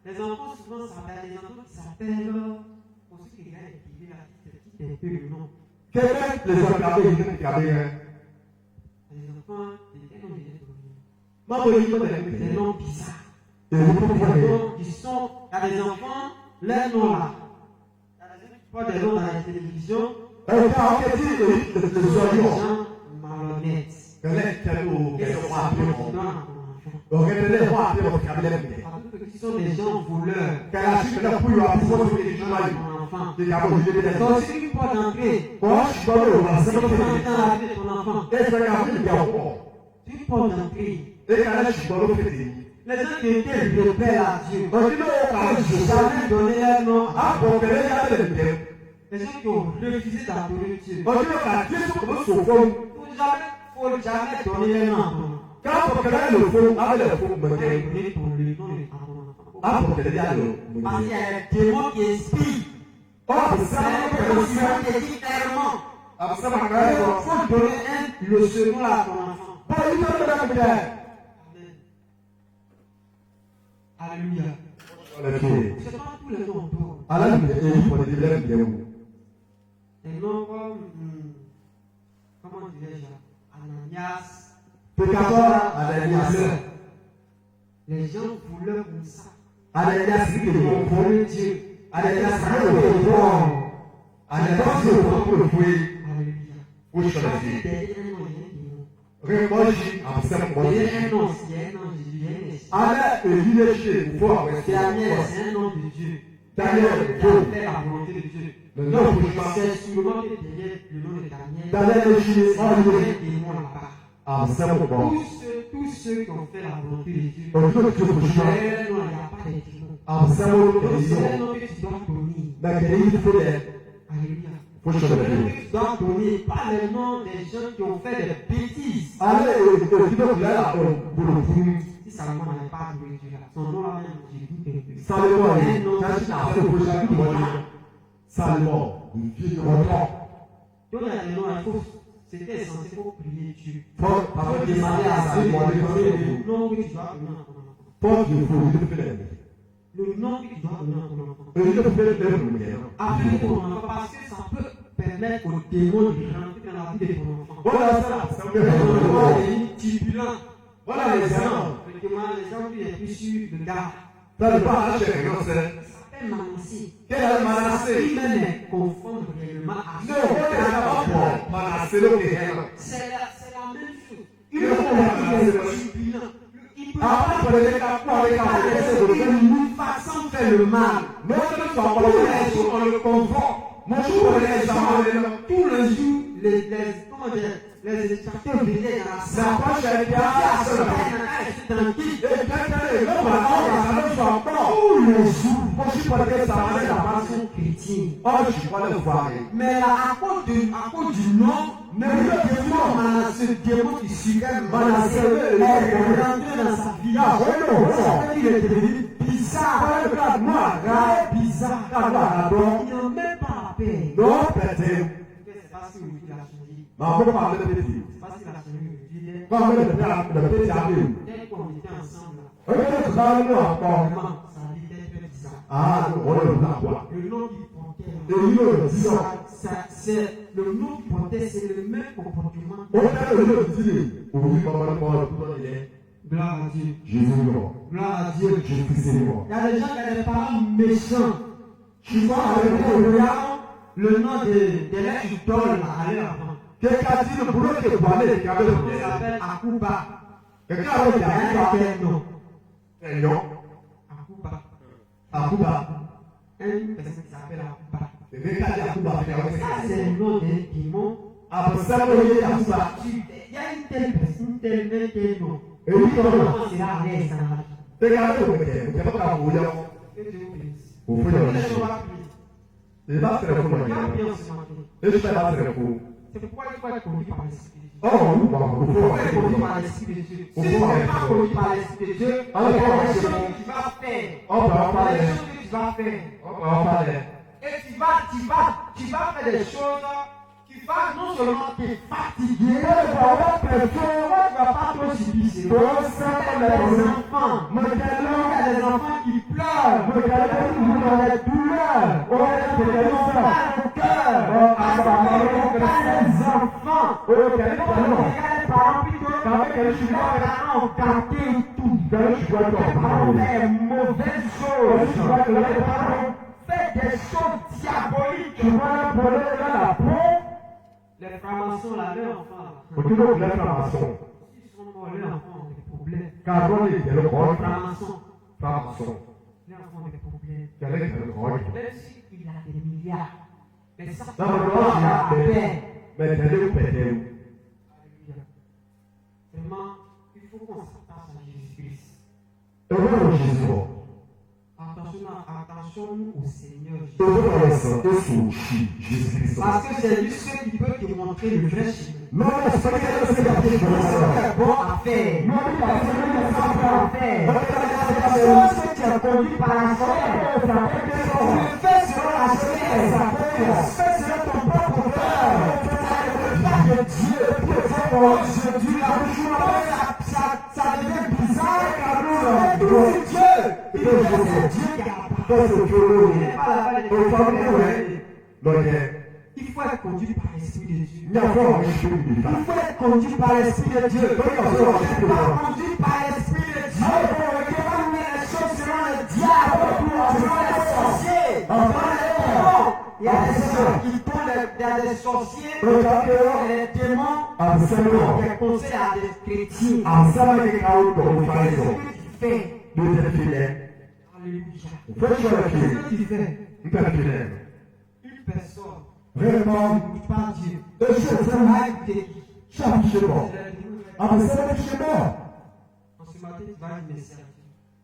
C: Les enfants souvent s'appellent, les enfants qui s'appellent, pour ceux qui regardent les TV, là, qui est un peu le nom. Les enfants, c'est des noms bizarres. Des noms qui sont, il y a des enfants, leurs noms là. Il y a des gens qui portent des noms dans la télévision. Des gens malhonnêtes. Qui sont des gens voleurs. Donc, c'est une porte d'entrée. C'est dans la vie de ton enfant. C'est une porte d'entrée. Les gens qui étaient rebelles à Dieu, jamais donné leur nom. Les gens qui ont refusé d'adorer Dieu, faut jamais donner leur nom. Donner ton nom à ton enfant. Parce qu'il y a des démons qui inspirent. C'est un aussi qui dit clairement. Il faut donner le second à ton enfant. Amen. Alléluia. C'est pas tous les noms d'or. Des noms comme, comment dirais-je, Ananias. Les gens voulaient comme ça. Ils ont volé Dieu.
D: Àyẹ̀tọ́sí òkú òfúwe
C: Alléluia.
D: ó ṣọlẹ̀ sí.
C: Derrière un nom, il y a un démon.
D: Rẹ́mọ́jì àbùsẹ́mọ̀
C: Derrière un nom, il y a un nom, il y a un esprit.
D: Alẹ́ èyí lè ṣe ìfọ́ àwọn ẹ̀sìn
C: Daniel,
D: ọ̀pọ̀.
C: c'est un nom de Dieu.
D: Daniel,
C: Qui a fait la volonté de Dieu.
D: Le nom de Dieu.
C: C'est sûrement que derrière le nom de Daniel,
D: Daniel lè ṣe
C: il y a un
D: ọ̀rẹ́
C: démon là-bas.
D: àbùsẹ́mọ̀ pọ̀.
C: Tous ceux qui ont fait la volonté de Dieu,
D: Òjò tó kò ṣe
C: derrière nous, il n'y a pas de démon.
D: àbùsẹ́mọ̀
C: Donc,
D: èyí
C: c'est
D: yọ̀.
C: un nom que tu dois donner.
D: Bẹ̀kẹ̀ yìí tó lẹ̀
C: Alléluia.
D: ó ṣọlẹ̀
C: C'est un
D: sí.
C: nom que tu dois donner, pas le nom des gens qui ont fait des bêtises.
D: Alẹ́ èyí tó lẹ̀ àbòrò fún
C: Si Salomon n'avait pas adoré Dieu, là, son nom là même, j'ai dit que
D: Sálẹ́mọ̀
C: un
D: yìí.
C: nom
D: Káṣí
C: qui
D: náà
C: a
D: fẹ́ kó ṣe
C: fait
D: àbíkú wọlé. Sálẹ́mọ̀ ọ̀tọ̀.
C: Donc, il y a des noms, il faut, c'était censé pour prier Dieu.
D: Fọ́
C: Il
D: àwọn
C: faut
D: ìdí máa
C: demander
D: yà
C: à
D: sí
C: Dieu
D: ìwọlé
C: de
D: fún
C: donner
D: ìlú.
C: le nom que tu dois donner à ton enfant.
D: Fọ́ọ̀kì ìfò ìlú fílẹ̀ mi.
C: Le nom que tu dois donner à ton enfant.
D: Èyí tó fílẹ̀ lẹ́rù mi yẹn.
C: Appelle ton enfant parce que ça peut permettre aux démons de rentrer dans la vie de ton enfant.
D: Wọ́n lọ sí àbùsẹ́mọ̀
C: Ton enfant
D: yẹn.
C: est turbulent.
D: Wọ́n lọ lè sẹ́wọ̀n.
C: Effectivement, les gens qui est plus sûr de gars.
D: Tọ́lú bá aṣọ ìrọ̀sẹ̀.
C: S'appelle Manassé.
D: Quel Manassé?
C: Lui-même est confondre réellement à
D: Non, on est d'abord Manassé lókè yẹn.
C: C'est la même chose.
D: Il est
C: turbulent. Il peut
D: Àwọn ìpàdé ká kú àwọn ìka àwọn ẹsẹ̀ òdòdó yìí.
C: une façon de faire le mal.
D: Lọ́sọ̀ tó sọ àwọn ọmọ ẹ̀sùn ọ̀rọ̀ kọ̀ọ̀fọ̀. Mo ṣú wọlé ẹ̀sùn àwọn ọmọ ẹ̀sùn.
C: Tout le jour, comment dire, les étudiants venaient dans la salle.
D: S'approche ẹ̀dí àṣọ
C: Tranquille.
D: Ìkẹ́kẹ́ ló wà láwọn àlọ́sọ̀ ọ̀pọ̀. Tout le jour. Mo ṣú wọlé ẹ̀sùn àwọn ẹ̀sùn àwọn ẹ̀sùn.
C: Chrétien.
D: Ọ̀ṣù wọlé fún ààrẹ.
C: Mais là, à cause du nom,
D: Mais le démon,
C: Manassé, le démon qui suivait
D: Manassé,
C: Manassé, est rentré dans sa vie.
D: Ah, oui, non, oui, non.
C: Il est devenu bizarre.
D: Bizarre.
C: Bizarre. Il n'a même pas la paix.
D: Non, peut-être.
C: C'est parce que il a changé.
D: Mais on peut parler de petit.
C: C'est parce qu'il a changé aujourd'hui.
D: Quand on est le petit arrive.
C: Dès qu'on était ensemble, là,
D: On est vraiment encore.
C: vraiment, ça a été très bizarre.
D: Ah, on est là, quoi.
C: Le nom qu'il portait,
D: Et il est disant.
C: c'est le nom qu'il portait, c'est le même comportement.
D: On est le petit. Oui, maman, maman, tout le monde.
C: Gloire à Dieu.
D: Jésus est mort.
C: Gloire à Dieu.
D: Jésus-Christ est mort.
C: Il y a des gens qui ont des parents méchants. Tu vois, avec le nom de leur idole là, à leur enfant.
D: Quelqu'un a dit le boulot qui est boilé, qui avait le
C: Il
D: bien.
C: s'appelle Akuba.
D: Quelqu'un a dit
C: Il y a quel nom?
D: un non.
C: Akuba.
D: Akuba.
C: Une personne qui s'appelle Akuba.
D: Quelqu'un a dit Akuba.
C: Ça, c'est le nom d'un démon.
D: Après ça, on est Akuba.
C: Il y a une telle personne, tel nom.
D: Et lui,
C: Ton
D: comment?
C: enfant sera à l'aise dans la vie.
D: Quelqu'un a dit au métier. Vous n'avez pas qu'à bouillir.
C: Que Dieu vous bénisse.
D: Au fond, il y a un
C: Laisse-moi
D: chien.
C: prier.
D: Il va se répondre.
C: Viens prier ce matin.
D: Et je fais la réponse.
C: C'est pourquoi il faut être conduit par l'Esprit de Dieu.
D: Oh, nous, bon,
C: Il faut être conduit par l'Esprit de Dieu. Si tu n'es pas conduit par l'Esprit de Dieu, il y a des choses que tu vas faire.
D: on peut en
C: Il y a
D: parler.
C: des choses que tu vas faire.
D: On peut en parler.
C: Et tu vas faire des choses qui vont non seulement te fatiguer, tu ne vas pas trop subir. Il y a des enfants. Il y a des enfants qui pleurent. Il y a des douleurs. Il y a des enfants au cœur. Il y a des enfants. Il y a des parents plutôt. Les parents ont gâté tout. Les parents ont fait des mauvaises choses. Les parents fait des choses diaboliques. Tu vois, pour la peau. Les francs-maçons, là, leurs enfants,
D: Au niveau de l'inflammation,
C: ils sont morts, leurs enfants ont des problèmes.
D: carbone est le
C: Les
D: grand
C: francs-maçons,
D: franc-maçon.
C: leurs enfants ont des problèmes.
D: Quel est le grand?
C: Même s'il a des milliards, mais ça,
D: Non,
C: c'est
D: mais
C: pas
D: moi,
C: la
D: j'ai
C: paix.
D: mais t'es où, pété où?
C: Alléluia. Vraiment, il faut qu'on s'attache à Jésus-Christ.
D: Et voilà le Jésus.
C: Attention au Seigneur
D: Et voilà le Saint, et sous Jésus-Christ.
C: Parce que c'est lui seul qui peut te montrer le vrai chemin.
D: Non, non, c'est pas que c'est la vie de
C: C'est bon à faire.
D: Non, parce que c'est
C: Bon à faire. Chose que tu as conduit par la chair. Tu le fais selon la chair. Tu le fais selon ton propre cœur. Tu as le Dieu. Aujourd'hui, ça devient bizarre car nous, c'est Dieu. C'est Dieu qui a il faut être conduit par l'Esprit de Dieu. Il faut être conduit par l'Esprit de Dieu. Il faut être conduit par l'Esprit de Dieu. Il faut pas mettre les choses selon le diable, selon les sorciers, selon les démons. Il Il y a des gens qui tombent dans des sorciers, et des démons, des conseils à des chrétiens. C'est ce que tu fais. Alléluia. C'est ce que tu fais. Une personne.
D: Vraiment,
C: Pas Dieu.
D: je sais chaque jour.
C: En ce matin, tu vas me servir.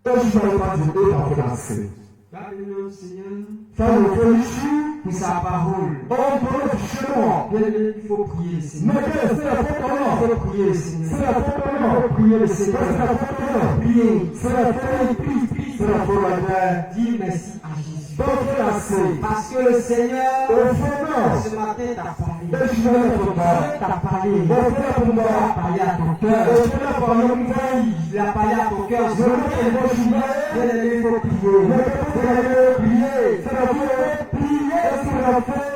D: Je ne vais pas dire que tu as fait.
C: Va venir au Seigneur
D: Ça me fait ici.
C: pour sa parole.
D: On peut chez moi.
C: Il faut prier le Seigneur.
D: Mais c'est la faute
C: Il faut prier le Seigneur.
D: C'est la faute
C: Il faut prier le Seigneur.
D: C'est la faute
C: Prier.
D: C'est la faute
C: Prie.
D: C'est la faute
C: Dis merci à Jésus.
D: Donc, assez.
C: Parce que le Seigneur,
D: Au Seigneur.
C: ce matin, t'a parlé.
D: Et je vais être là.
C: T'a parlé.
D: Au
C: Il a
D: Seigneur.
C: parlé à ton cœur.
D: Au Seigneur, par le monde.
C: Il a parlé à ton cœur.
D: Je veux que moi, je vais.
C: Il faut prier.
D: Je veux prier. C'est la faute. Prier, c'est la faute.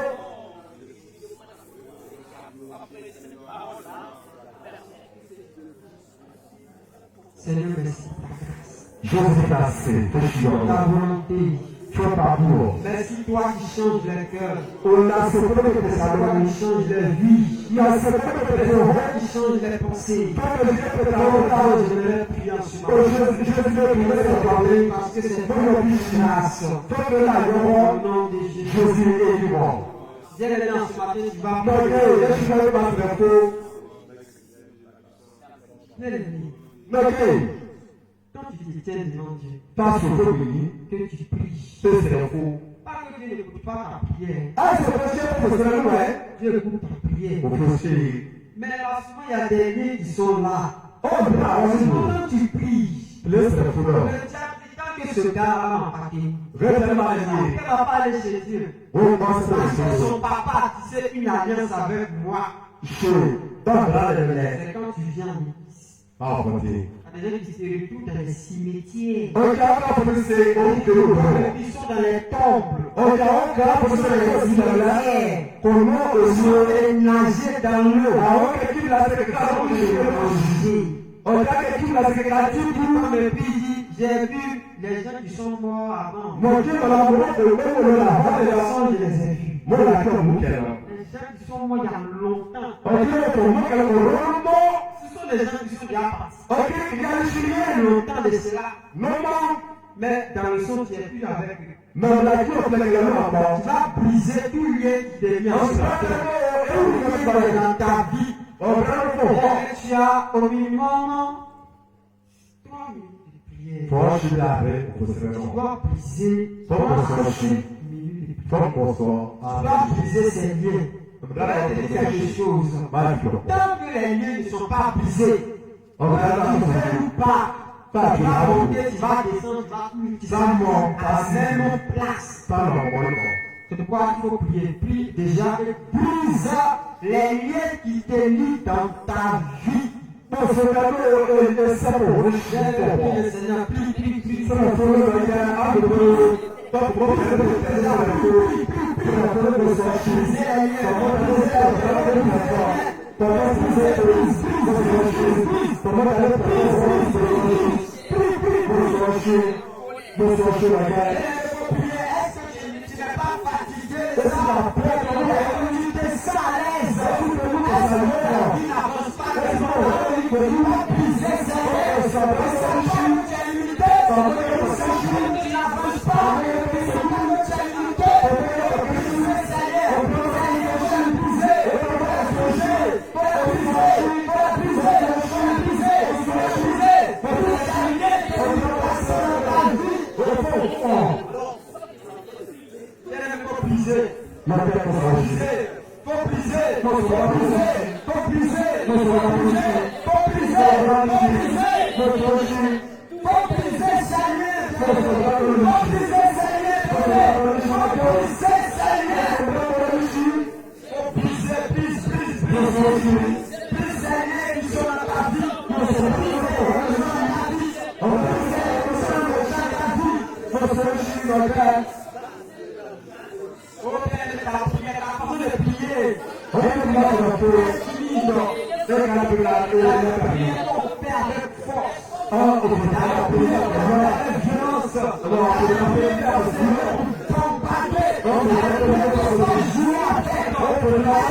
C: Seigneur, merci pour ta grâce.
D: Je vous assez.
C: Pour ta volonté.
D: Fais par nous.
C: Merci toi qui changes les cœurs.
D: On a ce que tu
C: Toi
D: as
C: qui changes les vies.
D: Il y a ce que tu
C: Toi
D: as
C: qui changes les pensées.
D: Quand je
C: Je vais prier en ce moment. Parce que c'est pour notre grâce. Au nom de Jésus.
D: Jésus est vivant.
C: Bien-aimé, en ce matin, tu vas
D: Donc,
C: prier.
D: je vais pas faire faux.
C: Bien-aimé,
D: Donc,
C: quand tu te tiens devant Dieu,
D: pas ce que tu dis,
C: que tu pries,
D: c'est faux.
C: pas que Dieu n'écoute pas ta prière.
D: Ah, c'est possible, c'est vrai, ouais.
C: Dieu écoute ta prière.
D: Au possible.
C: Mais là, souvent, il y a des liens qui sont là.
D: Oh, bien, on dit,
C: Quand tu pries,
D: laisse le fou.
C: le diable dit tant que ce gars-là m'a empaqué.
D: Reste mal
C: Il
D: lié.
C: ne va pas aller chez Dieu.
D: Oh, moi,
C: Parce que
D: c'est
C: son papa a tissé une alliance avec moi.
D: dans la lèvre.
C: C'est quand tu viens à l'église.
D: Ah, mon Dieu.
C: Il y a des gens qui se retrouvent dans les cimetières.
D: On regarde la police, on
C: Ils sont dans les tombes.
D: on regarde la police, on comment aussi
C: Et nager dans l'eau.
D: on calcule la sécurité. On calcule la sécurité.
C: Et puis il dit, j'ai vu les gens qui sont morts avant.
D: Mon Dieu, dans la mort, le même de la mort,
C: Les gens, je les ai vus.
D: moi, la cœur, mon cœur.
C: Les gens qui sont morts il y a longtemps.
D: On dit, comment qu'elle est mort.
C: Ce sont les gens qui sont déjà partis.
D: Ok, il y a le
C: Il y
D: chien.
C: a longtemps de cela.
D: Non, non.
C: Mais dans le son, tu n'es plus avec eux.
D: Mais la Dieu, on fait également
C: Tu vas briser tout lien qui te lie en ce matin. Dans ta vie.
D: on prend le fond.
C: Et tu as au minimum 3 minutes de prière.
D: Faut que je l'avais, faut se
C: Tu
D: faire.
C: dois briser
D: Faut qu'on soit
C: 3
D: aussi.
C: minutes de
D: Faut
C: prière.
D: qu'on soit.
C: Tu dois briser ces liens. Je vais te dire quelque chose.
D: Mal, tu vois.
C: Tant que les liens ne sont pas brisés,
D: On regarde la
C: tu ne
D: police.
C: fais pas.
D: Pas
C: Tu
D: de
C: vas
D: la
C: monter, tu vas descendre, tu vas monter à la même place.
D: Pas normalement.
C: C'est pourquoi il faut prier. Prie déjà et brise les liens qui te lient dans ta vie.
D: Pour ce cadeau, c'est pour le
C: Prie
D: chien.
C: le Seigneur, prie.
D: C'est pour le chien. Ah, le peu. Pas pour le chien. C'est pour le chien.
C: Est-ce que tu n'es pas fatigué de ça? Tu te sens à l'aise. Est-ce que tu n'avances pas? Tu vas briser ces liens. Tu es limité. Tu n'avances pas. Tu es limité. Briser ces liens.
D: Oh, Terre,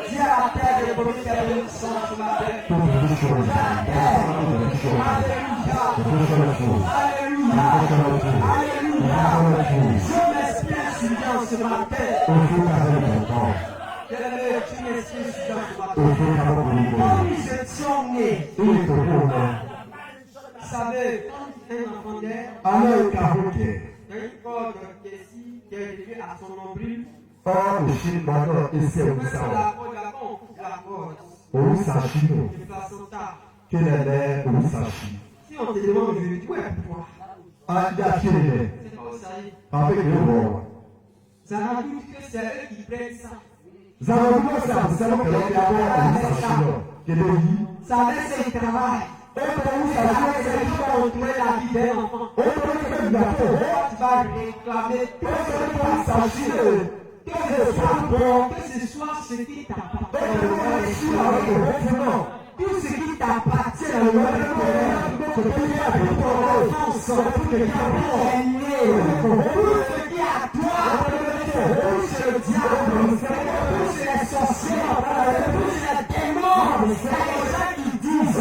C: Dis à la terre de promettre la bénédiction sur la terre. Alléluia. Je m'inspire sur Dieu ce matin. Bien-aimé, tu m'inspires sur Dieu ce matin. Quand nous étions nés, vous savez, quand un enfant naît, il y a une corde qui est élevée à son nombril. La corde, de façon tard. Si on te demande aujourd'hui, où est pourquoi? C'est pas où ça y est. Ça rajoute que c'est eux qui prennent ça. Ça laisse un travail. Ça laisse un jour pour trouver la vie d'un enfant. Tu vas réclamer tout que ce soit ce qui t'appartient. Tout ce qui t'appartient à tout ce qui est à toi, tout ce diable, tous les sorciers, tous les démons, les gens qui disent,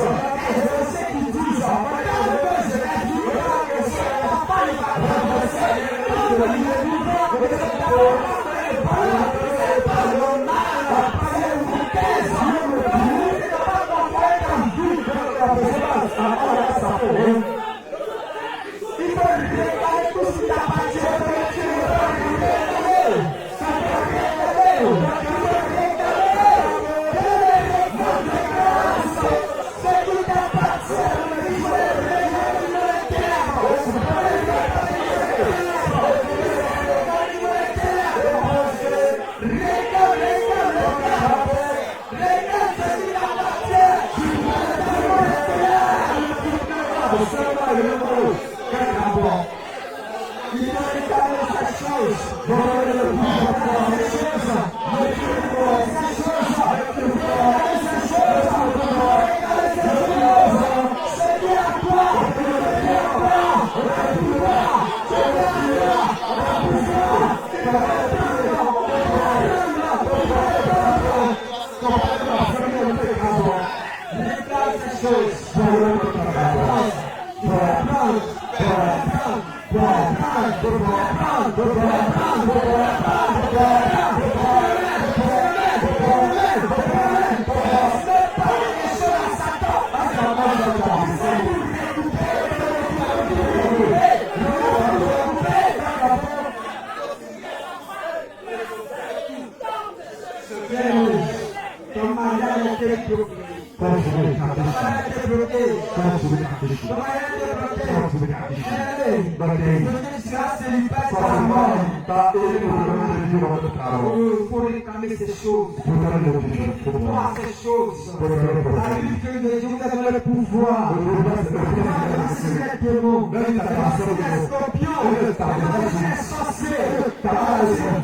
C: pour réclamer ces choses, pour voir ces choses. La Bible que Dieu vous a donné le pouvoir. Les démons, les scorpions, les sorciers, les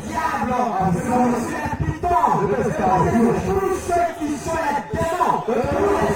C: diables, les pitons, tous ceux qui sont les démons, tous les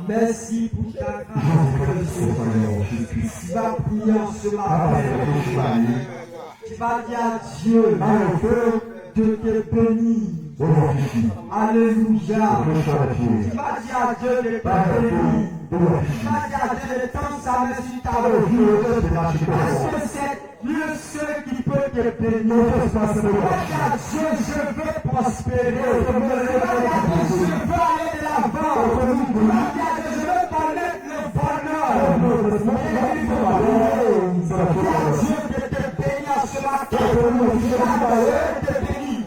C: Merci pour ta grâce. Tu vas prier en ce matin. Tu vas dire à Dieu de te bénir. Alléluia. Tu vas dire à Dieu de te bénir. Tu vas dire à Dieu de tendre sa main sur ta vie. Parce que c'est le seul qui peut te bénir. Tu vas dire à Dieu, je veux prospérer. Tu vas dire à Dieu, je veux aller de l'avant. Tu vas dire à Dieu, je veux connaître le bonheur. Dieu de te bénir en ce matin. Dieu de te bénir.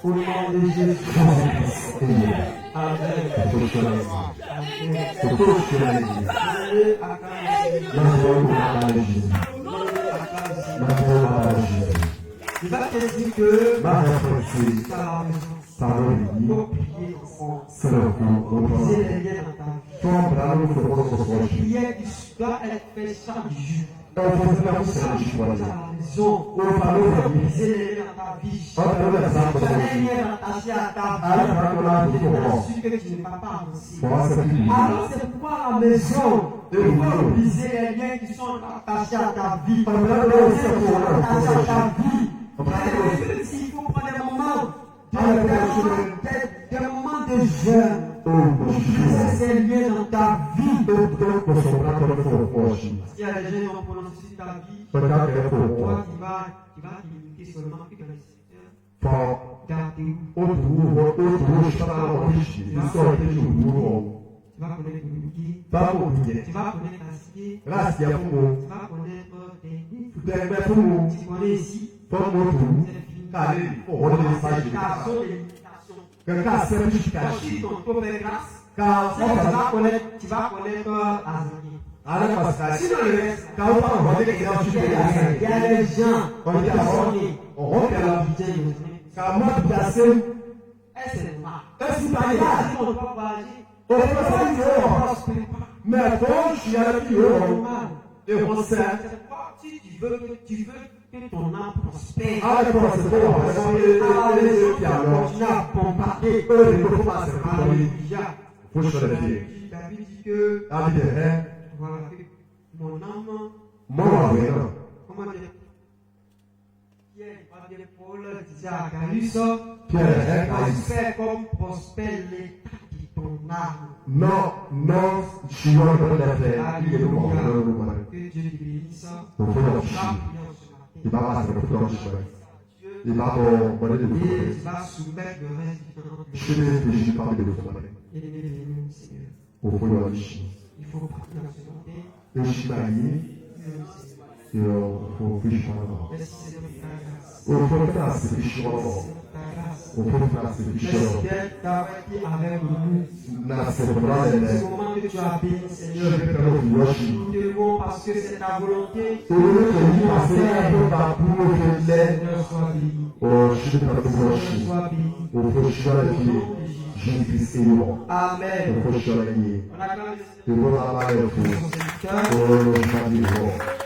C: Au nom de Jésus. Amen. Il va te dire que briser les liens dans ta vie. Prière qui doit être faite chaque jour. Briser les liens dans ta vie. Tu as un lien attaché à ta vie. Tu as su que tu ne vas pas avancer. Alors c'est pourquoi à la maison, tu peux briser les liens qui sont attachés à ta vie. Attachés à ta vie. Il faut prendre des moments de jeûne pour briser ces liens dans ta vie. Si les gens ont prononcé ta vie, toi tu vas limiter seulement que dans les secteurs. Gardez-vous. Tu vas connaître communiquer. Tu vas connaître assister. Tu vas connaître technique. Tu connais ici. Si ton taux fait grâce, tu vas connaître Azani. Sinon le reste, il y a des gens qui ont c'est normal. Si on doit agir,
D: mais quand je suis avec eux,
C: c'est quoi si tu veux que ton âme prospère. Tu n'as bombardé. David dit que voilà, mon âme, comment dire, Pierre, Paul disait à Gaius, prospère comme prospère l'état de ton âme. Que Dieu te bénisse.
D: Il va soumettre le reste
C: Et tu vas soumettre le reste du temps. Élevé-nous, Seigneur. Il faut partir dans ce matin. Merci Seigneur pour ta grâce. Merci d'avoir été avec nous. Ce moment que tu as béni, Seigneur. Nous devons parce que c'est ta volonté. Seigneur, sois béni. Sois béni. Amen. On acclame le Seigneur.